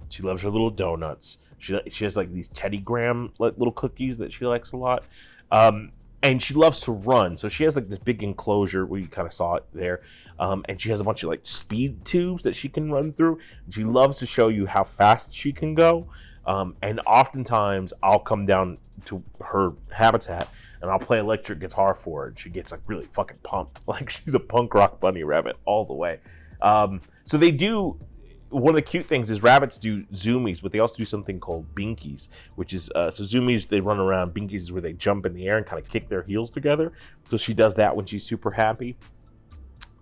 She loves her little donuts. She has like these Teddy Graham like little cookies that she likes a lot. And she loves to run. So she has like this big enclosure where you kind of saw it there. And she has a bunch of like speed tubes that she can run through. She loves to show you how fast she can go. And oftentimes I'll come down to her habitat and I'll play electric guitar for her, and she gets like really fucking pumped. Like she's a punk rock bunny rabbit all the way. So they do, one of the cute things is rabbits do zoomies, but they also do something called binkies, which is, so zoomies, they run around. Binkies is where they jump in the air and kind of kick their heels together. So she does that when she's super happy.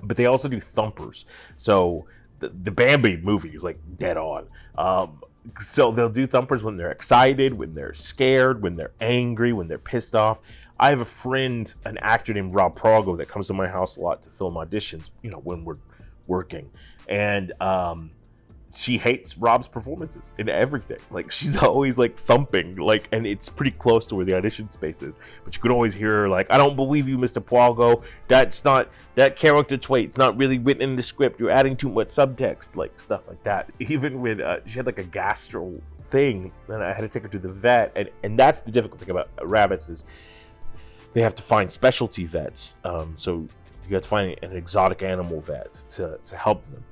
But they also do thumpers. So the Bambi movie is like dead on. So they'll do thumpers when they're excited, when they're scared, when they're angry, when they're pissed off. I have a friend, an actor named Rob Prago, that comes to my house a lot to film auditions, you know, when we're working. And she hates Rob's performances in everything. Like she's always like thumping, like, and it's pretty close to where the audition space is. But you can always hear her like, "I don't believe you, Mr. Prago. That's not, that character trait. It's not really written in the script. You're adding too much subtext," like stuff like that. Even when she had like a gastro thing, and I had to take her to the vet, and that's the difficult thing about rabbits is they have to find specialty vets. So you have to find an exotic animal vet to help them.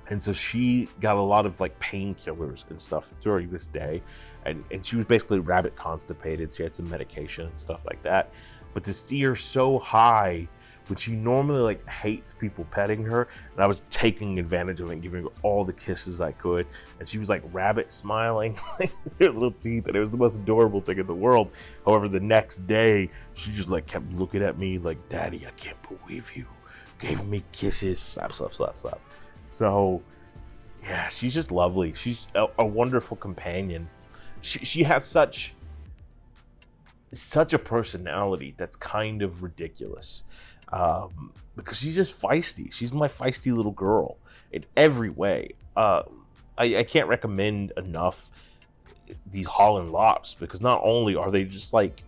And so she got a lot of like painkillers and stuff during this day. And she was basically rabbit constipated. She had some medication and stuff like that. But to see her so high when she normally like hates people petting her, and I was taking advantage of it and giving her all the kisses I could. And she was like rabbit smiling, like her little teeth, and it was the most adorable thing in the world. However, the next day, she just like kept looking at me like, "Daddy, I can't believe you gave me kisses." Slap, slap, slap, slap. So, yeah, she's just lovely. She's a wonderful companion. She has such a personality that's kind of ridiculous, because she's just feisty. She's my feisty little girl in every way. I can't recommend enough these Holland Lops, because not only are they just like,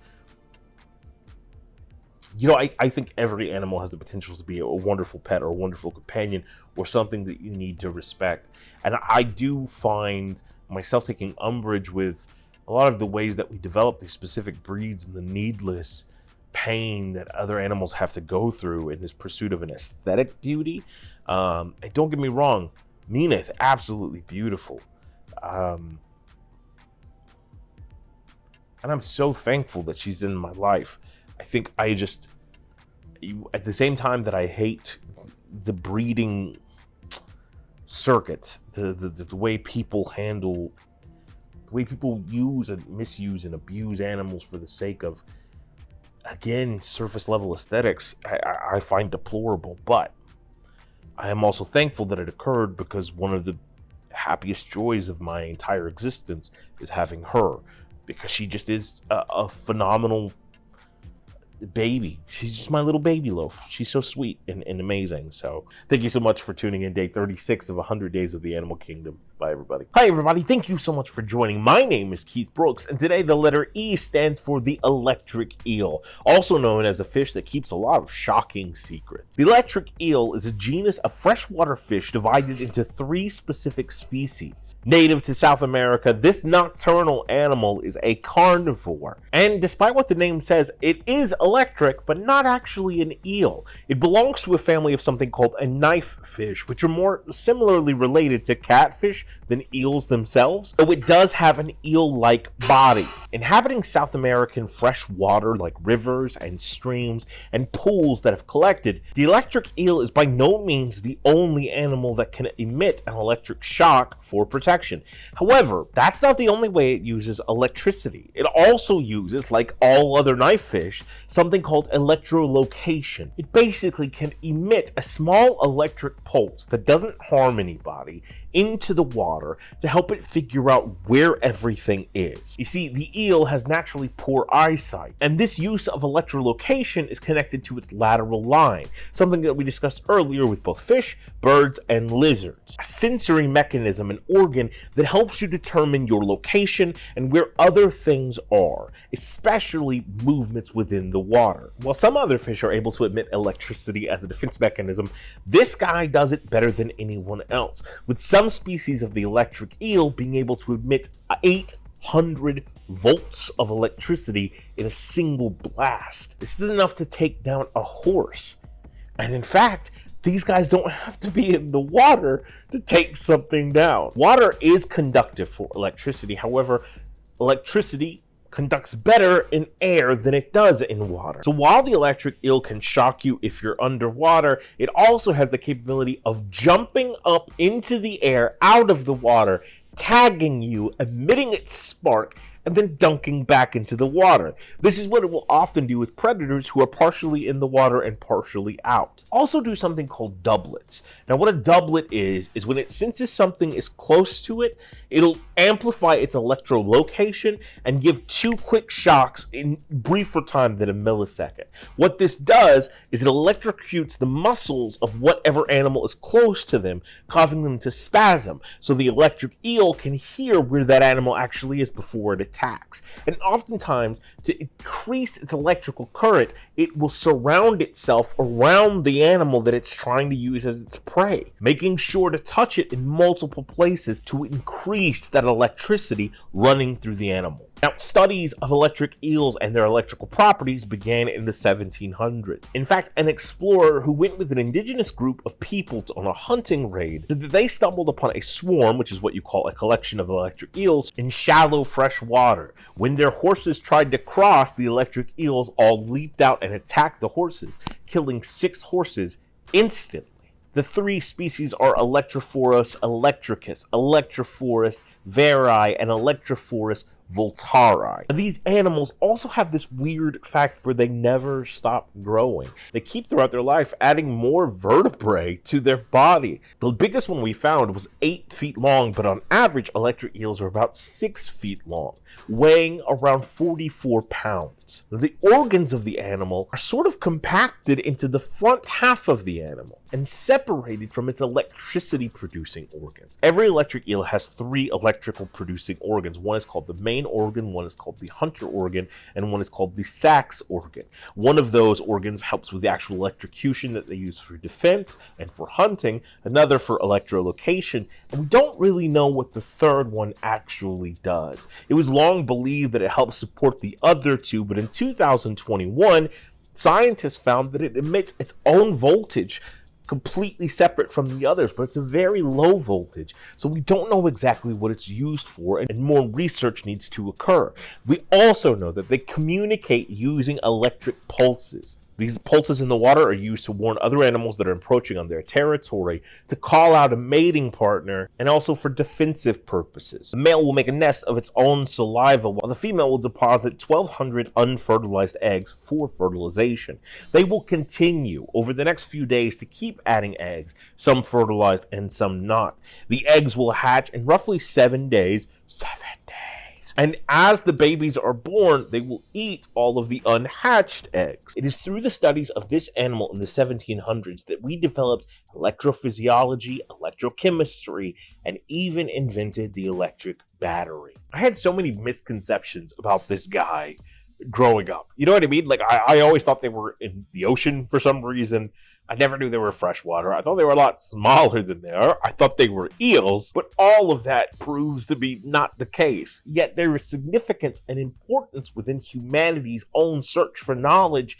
you know, I think every animal has the potential to be a wonderful pet or a wonderful companion or something that you need to respect. And I do find myself taking umbrage with a lot of the ways that we develop these specific breeds and the needless pain that other animals have to go through in this pursuit of an aesthetic beauty. And don't get me wrong, Mina is absolutely beautiful. And I'm so thankful that she's in my life. I think I just, at the same time that I hate the breeding circuit, the way people handle, the way people use and misuse and abuse animals for the sake of, again, surface level aesthetics, I find deplorable. But I am also thankful that it occurred, because one of the happiest joys of my entire existence is having her. because she just is a phenomenal baby. She's just my little baby loaf. She's so sweet and amazing. So thank you so much for tuning in. Day 36 of 100 Days of the Animal Kingdom. Bye, everybody. Hi, everybody. Thank you so much for joining. My name is Keith Brooks, and today the letter E stands for the electric eel, also known as a fish that keeps a lot of shocking secrets. The electric eel is a genus of freshwater fish divided into 3 specific species. Native to South America, this nocturnal animal is a carnivore, and despite what the name says, it is electric, but not actually an eel. It belongs to a family of something called a knife fish, which are more similarly related to catfish than eels themselves, though it does have an eel-like body. Inhabiting South American fresh water like rivers and streams and pools that have collected, the electric eel is by no means the only animal that can emit an electric shock for protection. However, that's not the only way it uses electricity. It also uses, like all other knife fish, something called electrolocation. It basically can emit a small electric pulse that doesn't harm anybody into the water to help it figure out where everything is. You see, the eel has naturally poor eyesight, and this use of electrolocation is connected to its lateral line, something that we discussed earlier with both fish, birds, and lizards. A sensory mechanism, an organ that helps you determine your location and where other things are, especially movements within the water. While some other fish are able to emit electricity as a defense mechanism, this guy does it better than anyone else, with some species of the electric eel being able to emit 800 volts of electricity in a single blast. This is enough to take down a horse. And in fact, these guys don't have to be in the water to take something down. Water is conductive for electricity. However, electricity conducts better in air than it does in water. So while the electric eel can shock you if you're underwater, it also has the capability of jumping up into the air out of the water, tagging you, emitting its spark, and then dunking back into the water. This is what it will often do with predators who are partially in the water and partially out. Also do something called doublets. Now what a doublet is when it senses something is close to it, it'll amplify its electrolocation and give 2 quick shocks in briefer time than a millisecond. What this does is it electrocutes the muscles of whatever animal is close to them, causing them to spasm, so the electric eel can hear where that animal actually is before it attacks. And oftentimes, to increase its electrical current, it will surround itself around the animal that it's trying to use as its prey, making sure to touch it in multiple places to increase that electricity running through the animal. Now, studies of electric eels and their electrical properties began in the 1700s. In fact, an explorer who went with an indigenous group of people on a hunting raid said that they stumbled upon a swarm, which is what you call a collection of electric eels, in shallow fresh water. When their horses tried to cross, the electric eels all leaped out and attacked the horses, killing 6 horses instantly. The 3 species are Electrophorus electricus, Electrophorus varii, and Electrophorus voltari. These animals also have this weird fact where they never stop growing. They keep throughout their life adding more vertebrae to their body. The biggest one we found was 8 feet long, but on average, electric eels are about 6 feet long, weighing around 44 pounds. The organs of the animal are sort of compacted into the front half of the animal and separated from its electricity producing organs. Every electric eel has 3 electrical producing organs. One is called the main organ, one is called the hunter organ, and one is called the sax organ. One of those organs helps with the actual electrocution that they use for defense and for hunting, another for electrolocation, and we don't really know what the third one actually does. It was long believed that it helps support the other 2, but in 2021, scientists found that it emits its own voltage completely separate from the others, but it's a very low voltage, so we don't know exactly what it's used for, and more research needs to occur. We also know that they communicate using electric pulses. These pulses in the water are used to warn other animals that are encroaching on their territory, to call out a mating partner, and also for defensive purposes. The male will make a nest of its own saliva, while the female will deposit 1,200 unfertilized eggs for fertilization. They will continue over the next few days to keep adding eggs, some fertilized and some not. The eggs will hatch in roughly 7 days. 7 days. eggs. And as the babies are born, they will eat all of the unhatched eggs. It is through the studies of this animal in the 1700s that we developed electrophysiology, electrochemistry, and even invented the electric battery. I had so many misconceptions about this guy growing up. You know what I mean? Like, I always thought they were in the ocean for some reason. I never knew they were freshwater. I thought they were a lot smaller than they are. I thought they were eels, but all of that proves to be not the case. Yet there is significance and importance within humanity's own search for knowledge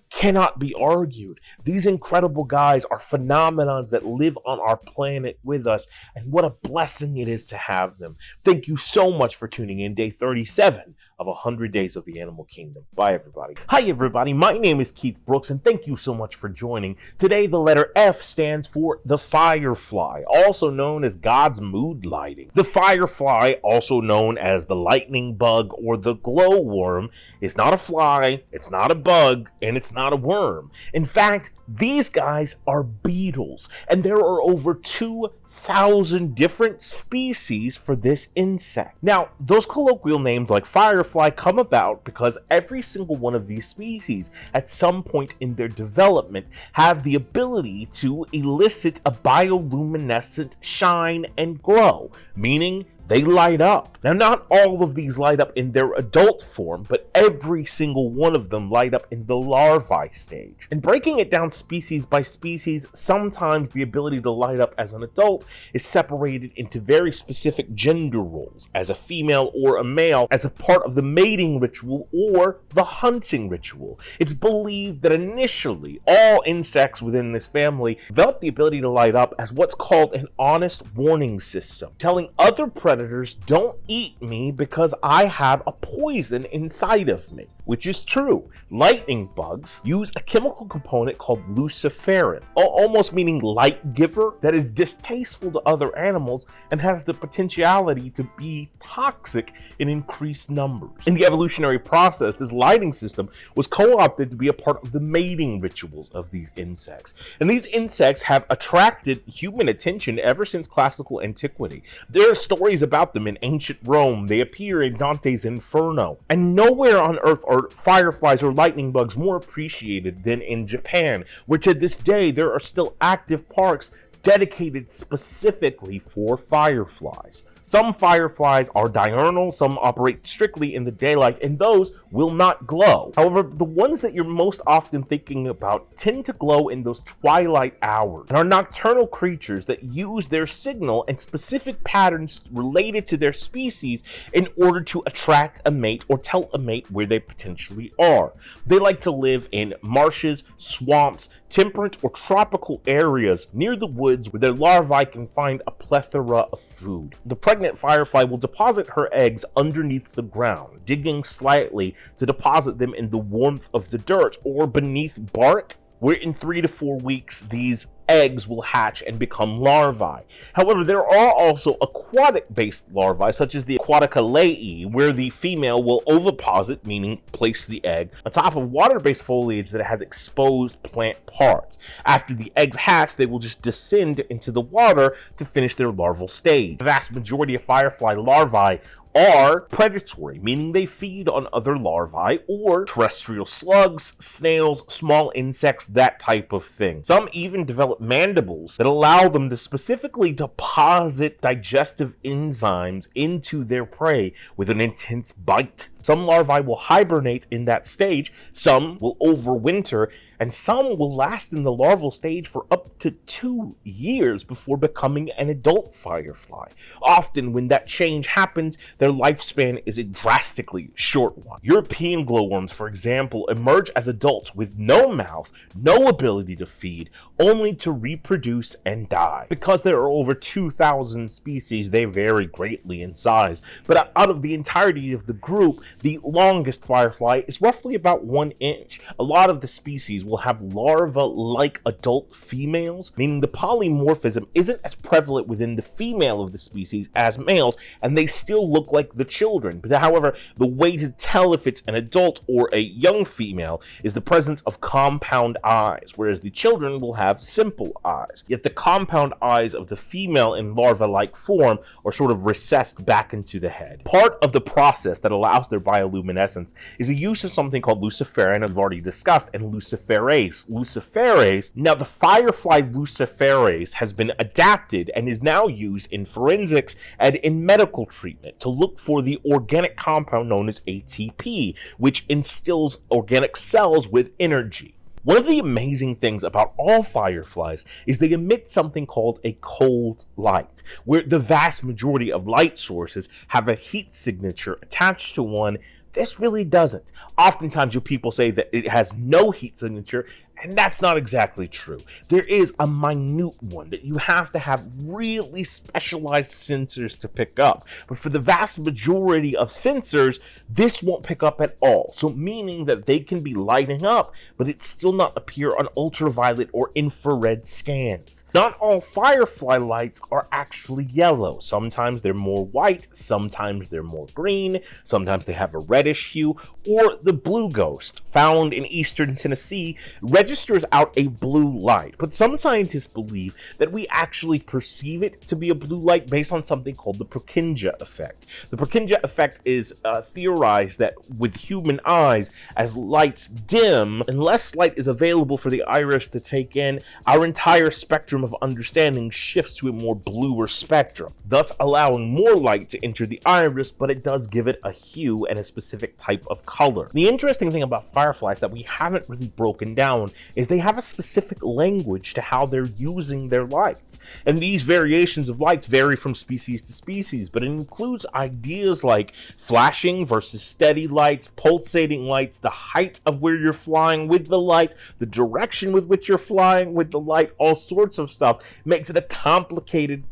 cannot be argued. These incredible guys are phenomenons that live on our planet with us, and what a blessing it is to have them. Thank you so much for tuning in. Day 37 of 100 Days of the Animal Kingdom. Bye, everybody. Hi, everybody. My name is Keith Brooks, and thank you so much for joining. Today, the letter F stands for the firefly, also known as God's mood lighting. The firefly, also known as the lightning bug or the glowworm, is not a fly, it's not a bug, and it's not a worm. In fact, these guys are beetles, and there are over 2,000 different species for this insect. Now, those colloquial names like firefly come about because every single one of these species at some point in their development have the ability to elicit a bioluminescent shine and glow, meaning they light up. Now, not all of these light up in their adult form, but every single one of them light up in the larvae stage. And breaking it down species by species, sometimes the ability to light up as an adult is separated into very specific gender roles, as a female or a male, as a part of the mating ritual or the hunting ritual. It's believed that initially all insects within this family developed the ability to light up as what's called an honest warning system, telling other predators, don't eat me because I have a poison inside of me, which is true. Lightning bugs use a chemical component called luciferin, almost meaning light giver, that is distasteful to other animals and has the potentiality to be toxic in increased numbers. In the evolutionary process, this lighting system was co-opted to be a part of the mating rituals of these insects. And these insects have attracted human attention ever since classical antiquity. There are stories about them in ancient Rome. They appear in Dante's Inferno. And nowhere on Earth are fireflies or lightning bugs more appreciated than in Japan, where to this day there are still active parks dedicated specifically for fireflies. Some fireflies are diurnal, some operate strictly in the daylight, and those will not glow. However, the ones that you're most often thinking about tend to glow in those twilight hours and are nocturnal creatures that use their signal and specific patterns related to their species in order to attract a mate or tell a mate where they potentially are. They like to live in marshes, swamps, temperate or tropical areas near the woods where their larvae can find a plethora of food. The pregnant firefly will deposit her eggs underneath the ground, digging slightly to deposit them in the warmth of the dirt or beneath bark, where in 3 to 4 weeks these eggs will hatch and become larvae. However, there are also aquatic-based larvae, such as the Aquaticulae, where the female will oviposit, meaning place the egg, on top of water-based foliage that has exposed plant parts. After the eggs hatch, they will just descend into the water to finish their larval stage. The vast majority of firefly larvae are predatory, meaning they feed on other larvae or terrestrial slugs, snails, small insects, that type of thing. Some even develop mandibles that allow them to specifically deposit digestive enzymes into their prey with an intense bite. Some larvae will hibernate in that stage, some will overwinter, and some will last in the larval stage for up to 2 years before becoming an adult firefly. Often when that change happens, their lifespan is a drastically short one. European glowworms, for example, emerge as adults with no mouth, no ability to feed, only to reproduce and die. Because there are over 2,000 species, they vary greatly in size, but out of the entirety of the group, The longest firefly is roughly about 1 inch. A lot of the species will have larva-like adult females, meaning the polymorphism isn't as prevalent within the female of the species as males, and they still look like the children. But however, the way to tell if it's an adult or a young female is the presence of compound eyes, whereas the children will have simple eyes. Yet the compound eyes of the female in larva-like form are sort of recessed back into the head. Part of the process that allows their bioluminescence is the use of something called luciferin, I've already discussed, and luciferase. Luciferase, now the firefly luciferase has been adapted and is now used in forensics and in medical treatment to look for the organic compound known as ATP, which instills organic cells with energy. One of the amazing things about all fireflies is they emit something called a cold light, where the vast majority of light sources have a heat signature attached to one. This really doesn't. Oftentimes people say that it has no heat signature, and that's not exactly true. There is a minute one that you have to have really specialized sensors to pick up. But for the vast majority of sensors, this won't pick up at all. So meaning that they can be lighting up, but it still not appear on ultraviolet or infrared scans. Not all firefly lights are actually yellow. Sometimes they're more white, sometimes they're more green, sometimes they have a reddish hue, or the blue ghost, found in eastern Tennessee, registers out a blue light, but some scientists believe that we actually perceive it to be a blue light based on something called the Purkinje effect. The Purkinje effect is theorized that with human eyes, as lights dim and less light is available for the iris to take in, our entire spectrum of understanding shifts to a more bluer spectrum, thus allowing more light to enter the iris, but it does give it a hue and a specific type of color. The interesting thing about fireflies that we haven't really broken down is they have a specific language to how they're using their lights. And these variations of lights vary from species to species, but it includes ideas like flashing versus steady lights, pulsating lights, the height of where you're flying with the light, the direction with which you're flying with the light, all sorts of stuff. It makes it a complicated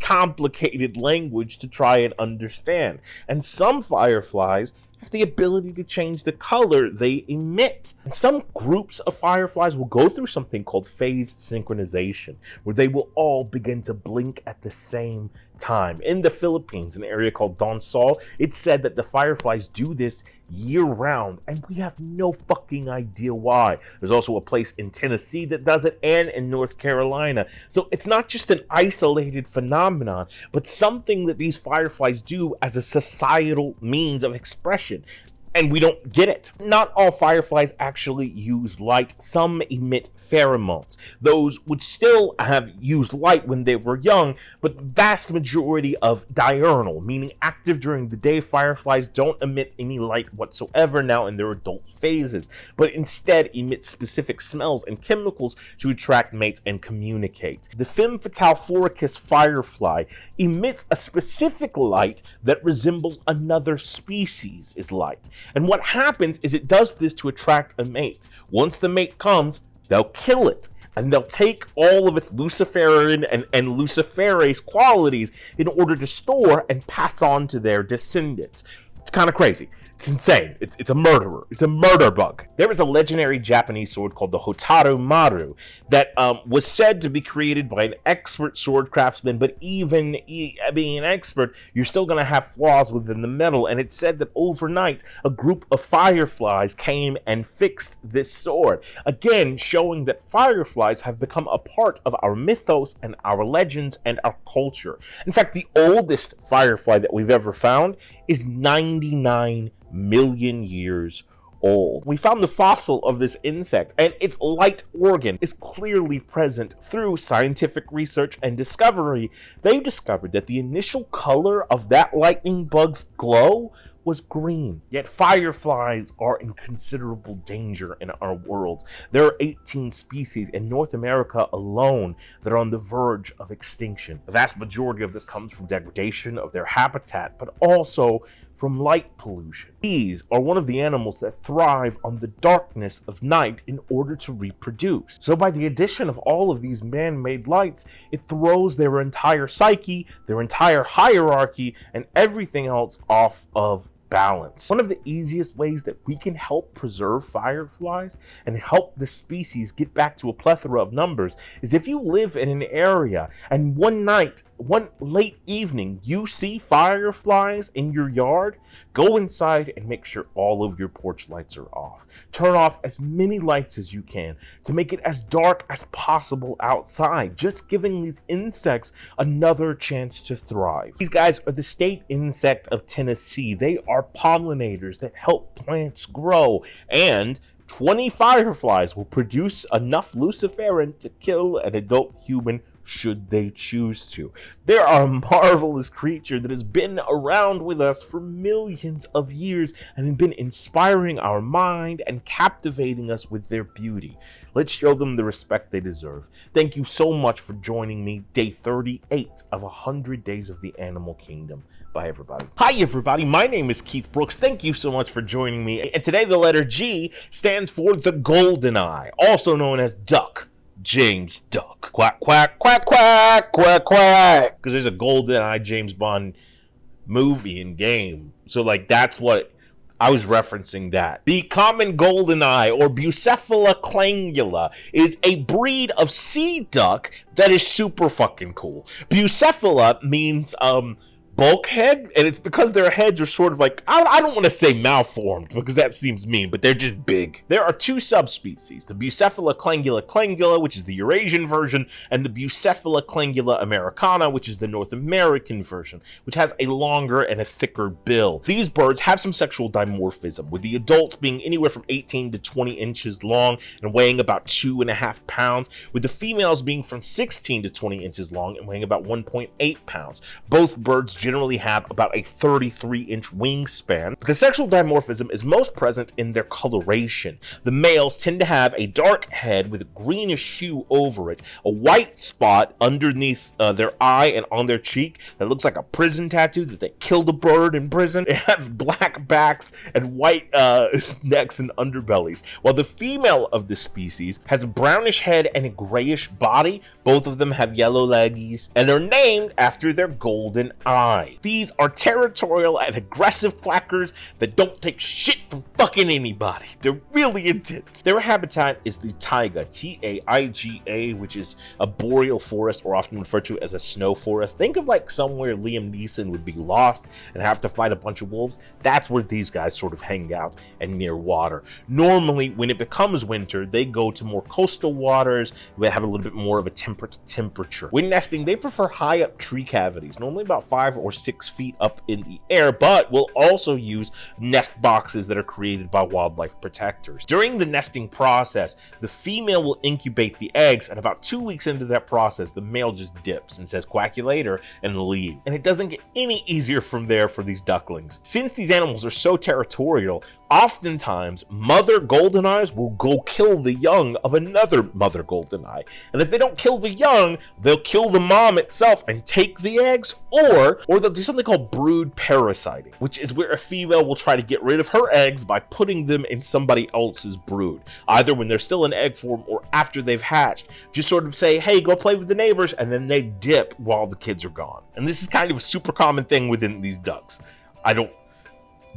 language to try and understand. And some fireflies have the ability to change the color they emit. And some groups of fireflies will go through something called phase synchronization, where they will all begin to blink at the same time. In the Philippines, an area called Donsol, it's said that the fireflies do this year-round, and we have no fucking idea why. There's also a place in Tennessee that does it, and in North Carolina. So it's not just an isolated phenomenon, but something that these fireflies do as a societal means of expression. And we don't get it. Not all fireflies actually use light. Some emit pheromones. Those would still have used light when they were young, but the vast majority of diurnal, meaning active during the day, fireflies don't emit any light whatsoever now in their adult phases, but instead emit specific smells and chemicals to attract mates and communicate. The Femme Fatale Phoricus firefly emits a specific light that resembles another species' light. And what happens is it does this to attract a mate. Once the mate comes, they'll kill it. And they'll take all of its luciferin and luciferase qualities in order to store and pass on to their descendants. It's kind of crazy. It's insane. It's a murderer. It's a murder bug. There is a legendary Japanese sword called the Hotaru Maru that was said to be created by an expert sword craftsman, but even being an expert, you're still going to have flaws within the metal. And it's said that overnight, a group of fireflies came and fixed this sword. Again, showing that fireflies have become a part of our mythos and our legends and our culture. In fact, the oldest firefly that we've ever found is 99 million years old. We found the fossil of this insect, and its light organ is clearly present. Through scientific research and discovery, they discovered that the initial color of that lightning bug's glow was green. Yet fireflies are in considerable danger in our world. There are 18 species in North America alone that are on the verge of extinction. The vast majority of this comes from degradation of their habitat, but also from light pollution. These are one of the animals that thrive on the darkness of night in order to reproduce. So by the addition of all of these man-made lights, it throws their entire psyche, their entire hierarchy, and everything else off of balance. One of the easiest ways that we can help preserve fireflies and help the species get back to a plethora of numbers is if you live in an area and one late evening, you see fireflies in your yard, go inside and make sure all of your porch lights are off. Turn off as many lights as you can to make it as dark as possible outside, just giving these insects another chance to thrive. These guys are the state insect of Tennessee. They are pollinators that help plants grow, and 20 fireflies will produce enough luciferin to kill an adult human should they choose to. They are a marvelous creature that has been around with us for millions of years and have been inspiring our mind and captivating us with their beauty. Let's show them the respect they deserve. Thank you so much for joining me. Day 38 of 100 Days of the Animal Kingdom. Bye, everybody. Hi, everybody. My name is Keith Brooks. Thank you so much for joining me. And today, the letter G stands for the Golden Eye, also known as Duck. James Duck. Quack, quack, quack, quack, quack, quack. Because there's a Golden Eye James Bond movie and game. So, like, that's what I was referencing that. The common golden eye, or Bucephala clangula, is a breed of sea duck that is super fucking cool. Bucephala means, bulkhead, and it's because their heads are sort of like, I don't want to say malformed because that seems mean, but they're just big. There are two subspecies, the Bucephala clangula, which is the Eurasian version, and the Bucephala clangula americana, which is the North American version, which has a longer and a thicker bill. These birds have some sexual dimorphism, with the adults being anywhere from 18 to 20 inches long and weighing about 2.5 pounds, with the females being from 16 to 20 inches long and weighing about 1.8 pounds. Both birds generally have about a 33-inch wingspan, but the sexual dimorphism is most present in their coloration. The males tend to have a dark head with a greenish hue over it, a white spot underneath their eye and on their cheek that looks like a prison tattoo that they killed a bird in prison. They have black backs and white necks and underbellies, while the female of the species has a brownish head and a grayish body. Both of them have yellow leggies and are named after their golden eye. These are territorial and aggressive quackers that don't take shit from fucking anybody. They're really intense. Their habitat is the taiga, T-A-I-G-A, which is a boreal forest, or often referred to as a snow forest. Think of like somewhere Liam Neeson would be lost and have to fight a bunch of wolves. That's where these guys sort of hang out and near water. Normally, when it becomes winter, they go to more coastal waters that have a little bit more of a temperate temperature. When nesting, they prefer high up tree cavities, normally about 5 or 6 feet up in the air, but will also use nest boxes that are created by wildlife protectors. During the nesting process, the female will incubate the eggs, and about 2 weeks into that process, the male just dips and says "quack you later" and leave. And it doesn't get any easier from there for these ducklings. Since these animals are so territorial, oftentimes mother golden eyes will go kill the young of another mother golden eye, and if they don't kill the young, they'll kill the mom itself and take the eggs, or they'll do something called brood parasiting, which is where a female will try to get rid of her eggs by putting them in somebody else's brood, either when they're still in egg form or after they've hatched. Just sort of say, hey, go play with the neighbors, and then they dip while the kids are gone. And this is kind of a super common thing within these ducks.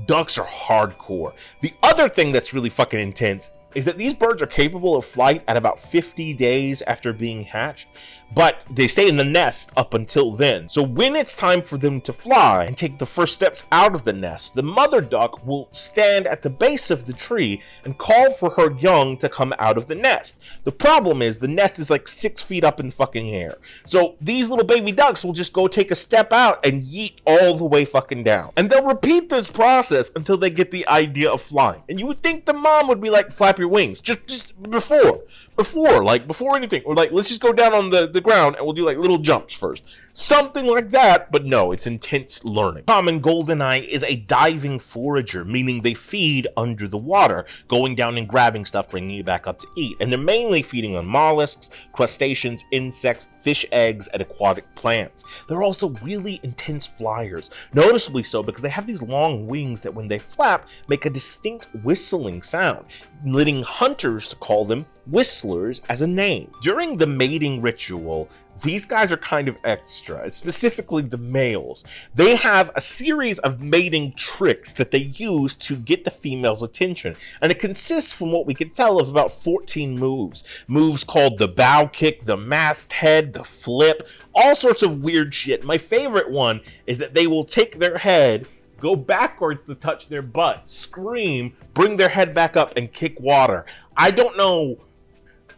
Ducks are hardcore. The other thing that's really fucking intense is that these birds are capable of flight at about 50 days after being hatched, but they stay in the nest up until then. So when it's time for them to fly and take the first steps out of the nest, the mother duck will stand at the base of the tree and call for her young to come out of the nest. The problem is the nest is like 6 feet up in the fucking air. So these little baby ducks will just go take a step out and yeet all the way fucking down. And they'll repeat this process until they get the idea of flying. And you would think the mom would be like, flap your wings, just before anything, or like, let's just go down on the ground and we'll do like little jumps first, something like that. But no, it's intense learning. Common goldeneye is a diving forager, meaning they feed under the water, going down and grabbing stuff, bringing it back up to eat, and they're mainly feeding on mollusks, crustaceans, insects, fish eggs, and aquatic plants. They're also really intense flyers, noticeably so because they have these long wings that when they flap make a distinct whistling sound, leading hunters to call them whistlers. wrestlers as a name. During the mating ritual, these guys are kind of extra, specifically the males. They have a series of mating tricks that they use to get the female's attention, and it consists, from what we can tell, of about 14 moves. Moves called the bow kick, the masthead, the flip, all sorts of weird shit. My favorite one is that they will take their head, go backwards to touch their butt, scream, bring their head back up, and kick water. I don't know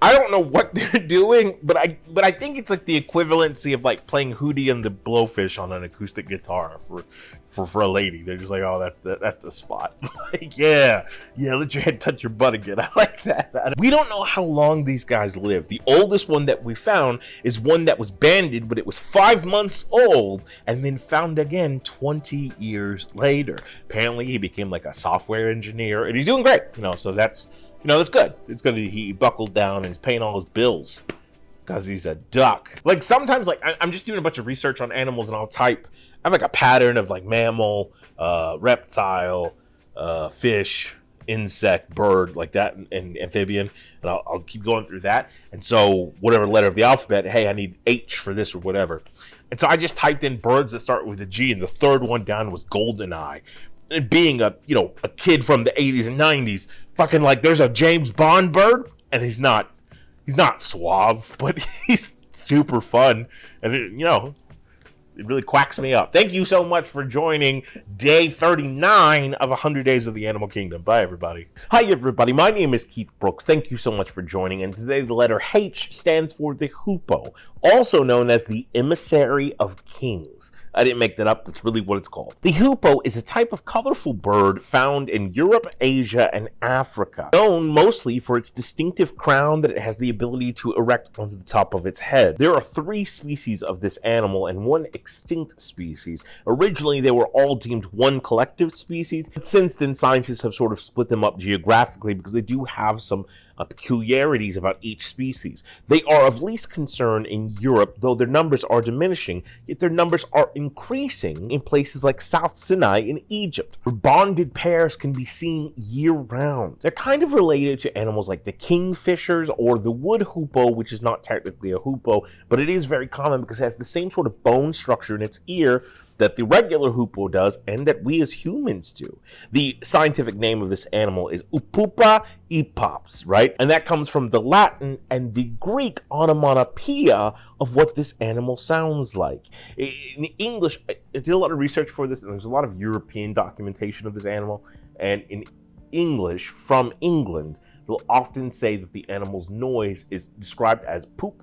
what they're doing, but I think it's like the equivalency of like playing Hootie and the Blowfish on an acoustic guitar for a lady. They're just like, oh, that's the spot. Like, yeah, let your head touch your butt again. I like that. We don't know how long these guys live. The oldest one that we found is one that was banded, but it was 5 months old and then found again 20 years later. Apparently he became like a software engineer and he's doing great, so that's good. It's good that he buckled down and he's paying all his bills because he's a duck. Like sometimes, like I'm just doing a bunch of research on animals and I have like a pattern of like mammal, reptile, fish, insect, bird, like that, and amphibian. And I'll keep going through that. And so whatever letter of the alphabet, hey, I need H for this or whatever. And so I just typed in birds that start with a G, and the third one down was goldeneye. And being a kid from the 80s and 90s, fucking like there's a James Bond bird, and he's not suave, but he's super fun, and it really quacks me up. Thank you so much for joining day 39 of 100 Days of the Animal Kingdom. Bye, everybody. Hi, everybody. My name is Keith Brooks. Thank you so much for joining. And today the letter H stands for the hoopoe, also known as the emissary of kings. I didn't make that up. That's really what it's called. The hoopoe is a type of colorful bird found in Europe, Asia, and Africa, known mostly for its distinctive crown that it has the ability to erect onto the top of its head. There are 3 species of this animal and 1 extinct species. Originally, they were all deemed one collective species, but since then, scientists have sort of split them up geographically because they do have some peculiarities about each species. They are of least concern in Europe, though their numbers are diminishing, yet their numbers are increasing in places like South Sinai in Egypt, where bonded pairs can be seen year-round. They're kind of related to animals like the kingfishers or the wood hoopoe, which is not technically a hoopoe, but it is very common because it has the same sort of bone structure in its ear that the regular hoopoe does and that we as humans do. The scientific name of this animal is Upupa epops, right? And that comes from the Latin and the Greek onomatopoeia of what this animal sounds like. In English, I did a lot of research for this, and there's a lot of European documentation of this animal, and in English, from England, they'll often say that the animal's noise is described as poop,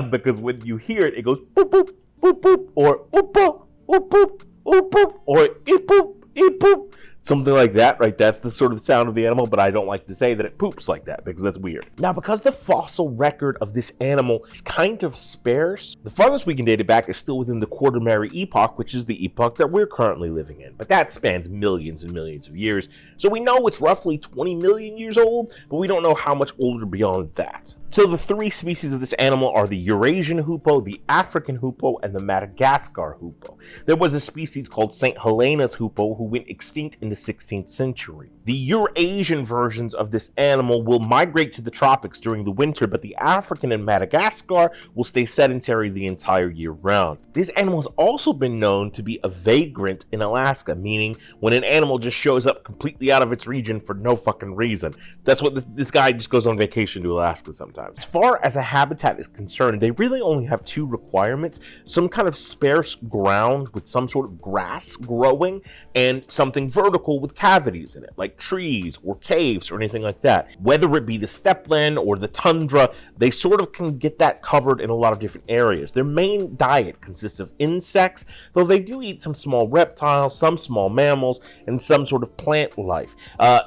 because when you hear it, it goes poop, poop, boop, boop, or oop, boop, oop, boop, oop, boop, or eep, boop, eep, boop. Something like that, right? That's the sort of sound of the animal, but I don't like to say that it poops like that because that's weird. Now, because the fossil record of this animal is kind of sparse, the farthest we can date it back is still within the Quaternary epoch, which is the epoch that we're currently living in. But that spans millions and millions of years. So we know it's roughly 20 million years old, but we don't know how much older beyond that. So the 3 species of this animal are the Eurasian hoopoe, the African hoopoe, and the Madagascar hoopoe. There was a species called St. Helena's hoopoe who went extinct in the 16th century. The Eurasian versions of this animal will migrate to the tropics during the winter, but the African and Madagascar will stay sedentary the entire year round. This animal has also been known to be a vagrant in Alaska, meaning when an animal just shows up completely out of its region for no fucking reason. That's what this guy just goes on vacation to Alaska sometimes. As far as a habitat is concerned, they really only have 2 requirements: some kind of sparse ground with some sort of grass growing, and something vertical with cavities in it, like trees or caves or anything like that. Whether it be the steppeland or the tundra, they sort of can get that covered in a lot of different areas. Their main diet consists of insects, though they do eat some small reptiles, some small mammals, and some sort of plant life.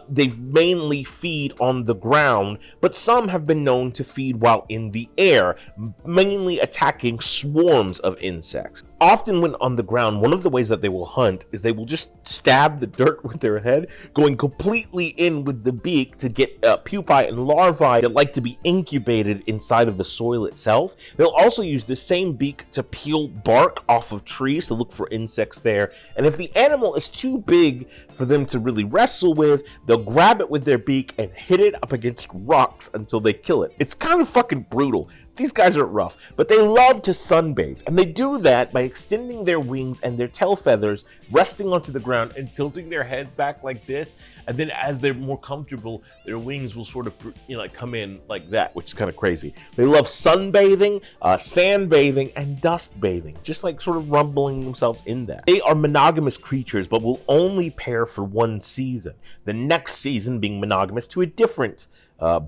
They mainly feed on the ground, but some have been known to feed while in the air, mainly attacking swarms of insects. Often when on the ground, one of the ways that they will hunt is they will just stab the dirt with their head, going completely in with the beak to get pupae and larvae that like to be incubated inside of the soil itself. They'll also use the same beak to peel bark off of trees to look for insects there. And if the animal is too big for them to really wrestle with, they'll grab it with their beak and hit it up against rocks until they kill it. It's kind of fucking brutal. These guys are rough, but they love to sunbathe, and they do that by extending their wings and their tail feathers, resting onto the ground and tilting their heads back like this, and then as they're more comfortable, their wings will sort of, like come in like that, which is kind of crazy. They love sunbathing, sand bathing, and dust bathing, just like sort of rumbling themselves in that. They are monogamous creatures, but will only pair for one season, the next season being monogamous to a different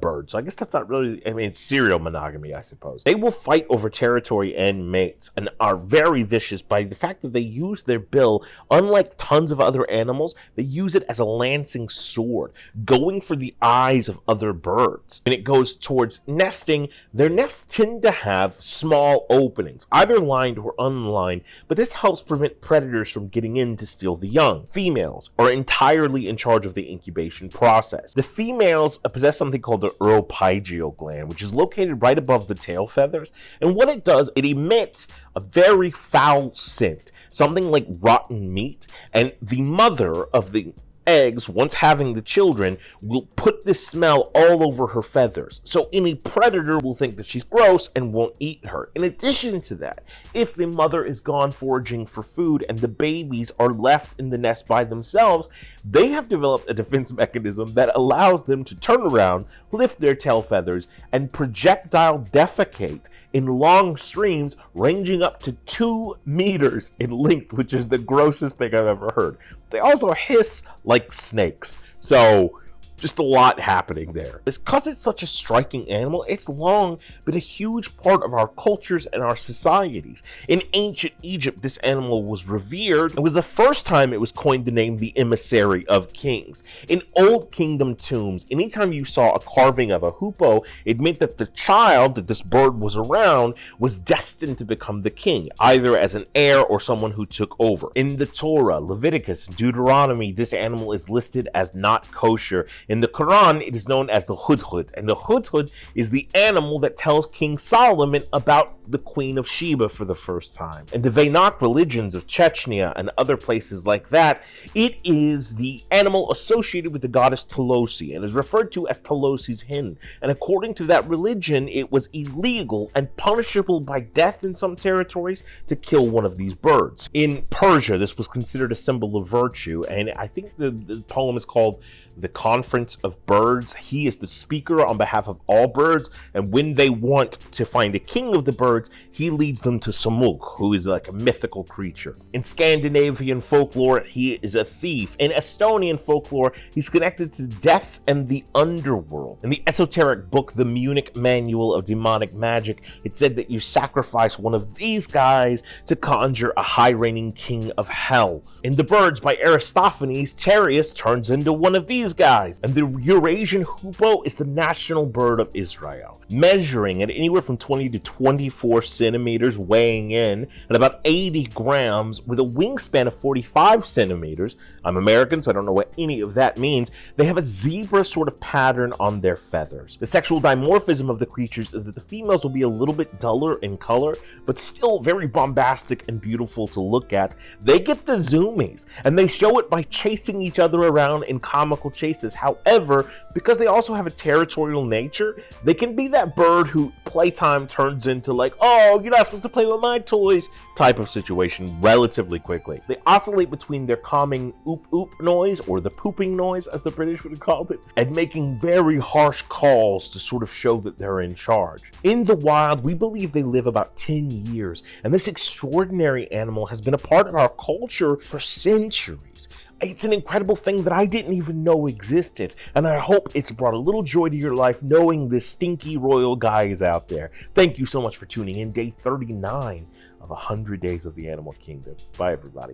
bird. So I guess that's not really, it's serial monogamy, I suppose. They will fight over territory and mates and are very vicious by the fact that they use their bill, unlike tons of other animals, they use it as a lancing sword, going for the eyes of other birds. When it goes towards nesting, their nests tend to have small openings, either lined or unlined, but this helps prevent predators from getting in to steal the young. Females are entirely in charge of the incubation process. The females possess something called the uropygial gland, which is located right above the tail feathers. And what it does, it emits a very foul scent, something like rotten meat. And the mother of the eggs, once having the children, will put this smell all over her feathers. So any predator will think that she's gross and won't eat her. In addition to that, if the mother is gone foraging for food and the babies are left in the nest by themselves, they have developed a defense mechanism that allows them to turn around, lift their tail feathers, and projectile defecate in long streams ranging up to 2 meters in length, which is the grossest thing I've ever heard. They also hiss like snakes. So just a lot happening there. Because it's such a striking animal, it's long been a huge part of our cultures and our societies. In ancient Egypt, this animal was revered. It was the first time it was coined the name the emissary of kings. In Old Kingdom tombs, anytime you saw a carving of a hoopoe, it meant that the child that this bird was around was destined to become the king, either as an heir or someone who took over. In the Torah, Leviticus, Deuteronomy, this animal is listed as not kosher. In the Quran, it is known as the hudhud, and the hudhud is the animal that tells King Solomon about the Queen of Sheba for the first time. In the Vaynaq religions of Chechnya and other places like that, it is the animal associated with the goddess Tolosi and is referred to as Talosi's hen. And according to that religion, it was illegal and punishable by death in some territories to kill one of these birds. In Persia, this was considered a symbol of virtue, and I think the poem is called The Conference of Birds. He is the speaker on behalf of all birds, and when they want to find a king of the birds, he leads them to Samuk, who is like a mythical creature. In Scandinavian folklore, he is a thief. In Estonian folklore, he's connected to death and the underworld. In the esoteric book, The Munich Manual of Demonic Magic, it said that you sacrifice one of these guys to conjure a high-reigning king of hell. In The Birds by Aristophanes, Tereus turns into one of these guys. And the Eurasian hoopoe is the national bird of Israel, measuring at anywhere from 20 to 24 centimeters, weighing in at about 80 grams, with a wingspan of 45 centimeters. I'm American, so I don't know what any of that means. They have a zebra sort of pattern on their feathers. The sexual dimorphism of the creatures is that the females will be a little bit duller in color, but still very bombastic and beautiful to look at. They get the zoomies, and they show it by chasing each other around in comical chases. However, because they also have a territorial nature, they can be that bird who playtime turns into like, oh, you're not supposed to play with my toys type of situation relatively quickly. They oscillate between their calming oop oop noise, or the pooping noise as the British would have called it, and making very harsh calls to sort of show that they're in charge. In the wild, we believe they live about 10 years, and this extraordinary animal has been a part of our culture for centuries. It's an incredible thing that I didn't even know existed, and I hope it's brought a little joy to your life knowing this stinky royal guy is out there. Thank you so much for tuning in. Day 39 of 100 Days of the Animal Kingdom. Bye, everybody.